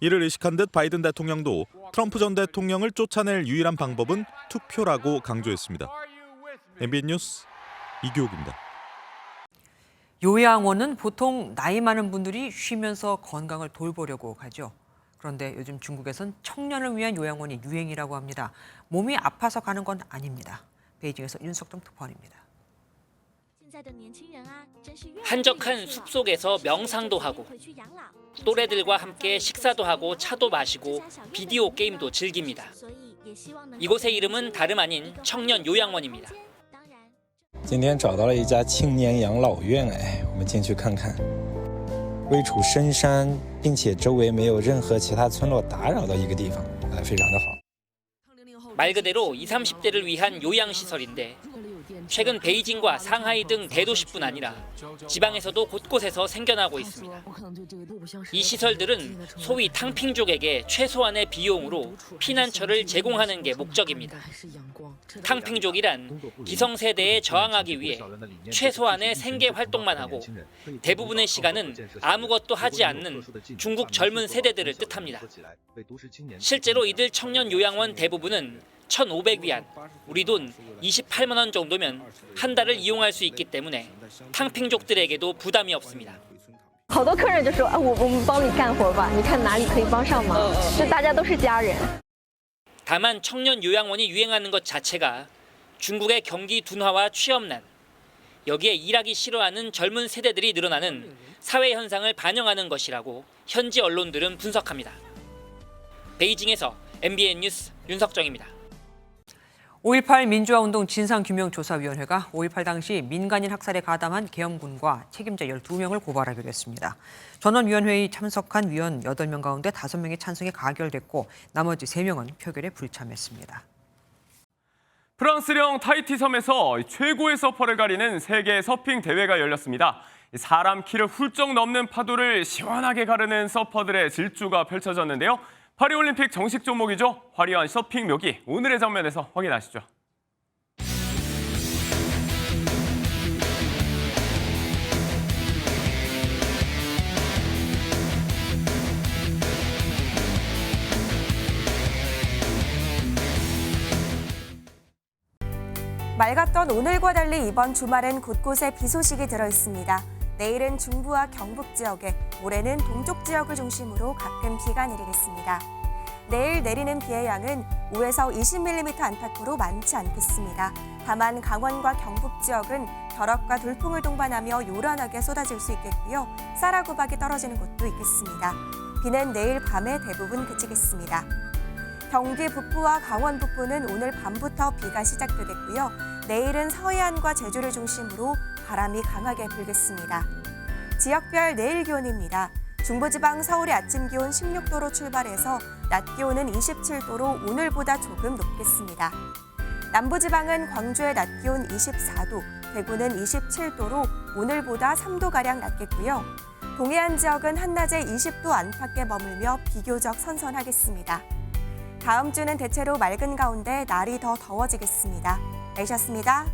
이를 의식한 듯 바이든 대통령도 트럼프 전 대통령을 쫓아낼 유일한 방법은 투표라고 강조했습니다. MBN 뉴스 이교욱입니다.
요양원은 보통 나이 많은 분들이 쉬면서 건강을 돌보려고 가죠. 그런데 요즘 중국에선 청년을 위한 요양원이 유행이라고 합니다. 몸이 아파서 가는 건 아닙니다. 베이징에서 윤석정 특파원입니다.
한적한 숲속에서 명상도 하고 또래들과 함께 식사도 하고 차도 마시고 비디오 게임도 즐깁니다. 이곳의 이름은 다름 아닌 청년 요양원입니다.
今天找到了一家青年养老院，我们进去看看。位处深山，并且周围没有任何其他村落打扰的一个地方，非常的好。
말 그대로 20, 30대를 위한 요양시설인데 최근 베이징과 상하이 등 대도시뿐 아니라 지방에서도 곳곳에서 생겨나고 있습니다. 이 시설들은 소위 탕핑족에게 최소한의 비용으로 피난처를 제공하는 게 목적입니다. 탕핑족이란 기성세대에 저항하기 위해 최소한의 생계 활동만 하고 대부분의 시간은 아무것도 하지 않는 중국 젊은 세대들을 뜻합니다. 실제로 이들 청년 요양원 대부분은 1,500위안, 우리 돈 28만 원 정도면 한 달을 이용할 수 있기 때문에 탕핑족들에게도 부담이 없습니다.
好多客人就说我们帮你干活吧，你看哪里可以帮上忙，就大家都是家人。
다만 청년 요양원이 유행하는 것 자체가 중국의 경기 둔화와 취업난, 여기에 일하기 싫어하는 젊은 세대들이 늘어나는 사회 현상을 반영하는 것이라고 현지 언론들은 분석합니다. 베이징에서 MBN 뉴스 윤석정입니다.
5.18 민주화운동 진상규명조사위원회가 5.18 당시 민간인 학살에 가담한 계엄군과 책임자 12명을 고발하기로 했습니다. 전원위원회에 참석한 위원 8명 가운데 5명의 찬성이 가결됐고 나머지 3명은 표결에 불참했습니다.
프랑스령 타히티 섬에서 최고의 서퍼를 가리는 세계 서핑 대회가 열렸습니다. 사람 키를 훌쩍 넘는 파도를 시원하게 가르는 서퍼들의 질주가 펼쳐졌는데요. 파리올림픽 정식 종목이죠. 화려한 서핑 묘기, 오늘의 장면에서 확인하시죠.
맑았던 오늘과 달리 이번 주말엔 곳곳에 비 소식이 들어있습니다. 내일은 중부와 경북 지역에, 모레는 동쪽 지역을 중심으로 가끔 비가 내리겠습니다. 내일 내리는 비의 양은 5에서 20mm 안팎으로 많지 않겠습니다. 다만 강원과 경북 지역은 벼락과 돌풍을 동반하며 요란하게 쏟아질 수 있겠고요. 쌀아구박이 떨어지는 곳도 있겠습니다. 비는 내일 밤에 대부분 그치겠습니다. 경기 북부와 강원 북부는 오늘 밤부터 비가 시작되겠고요. 내일은 서해안과 제주를 중심으로 바람이 강하게 불겠습니다. 지역별 내일 기온입니다. 중부지방 서울의 아침 기온 16도로 출발해서 낮 기온은 27도로 오늘보다 조금 높겠습니다. 남부지방은 광주의 낮 기온 24도, 대구는 27도로 오늘보다 3도가량 낮겠고요. 동해안 지역은 한낮에 20도 안팎에 머물며 비교적 선선하겠습니다. 다음 주는 대체로 맑은 가운데 날이 더 더워지겠습니다. 날씨였습니다.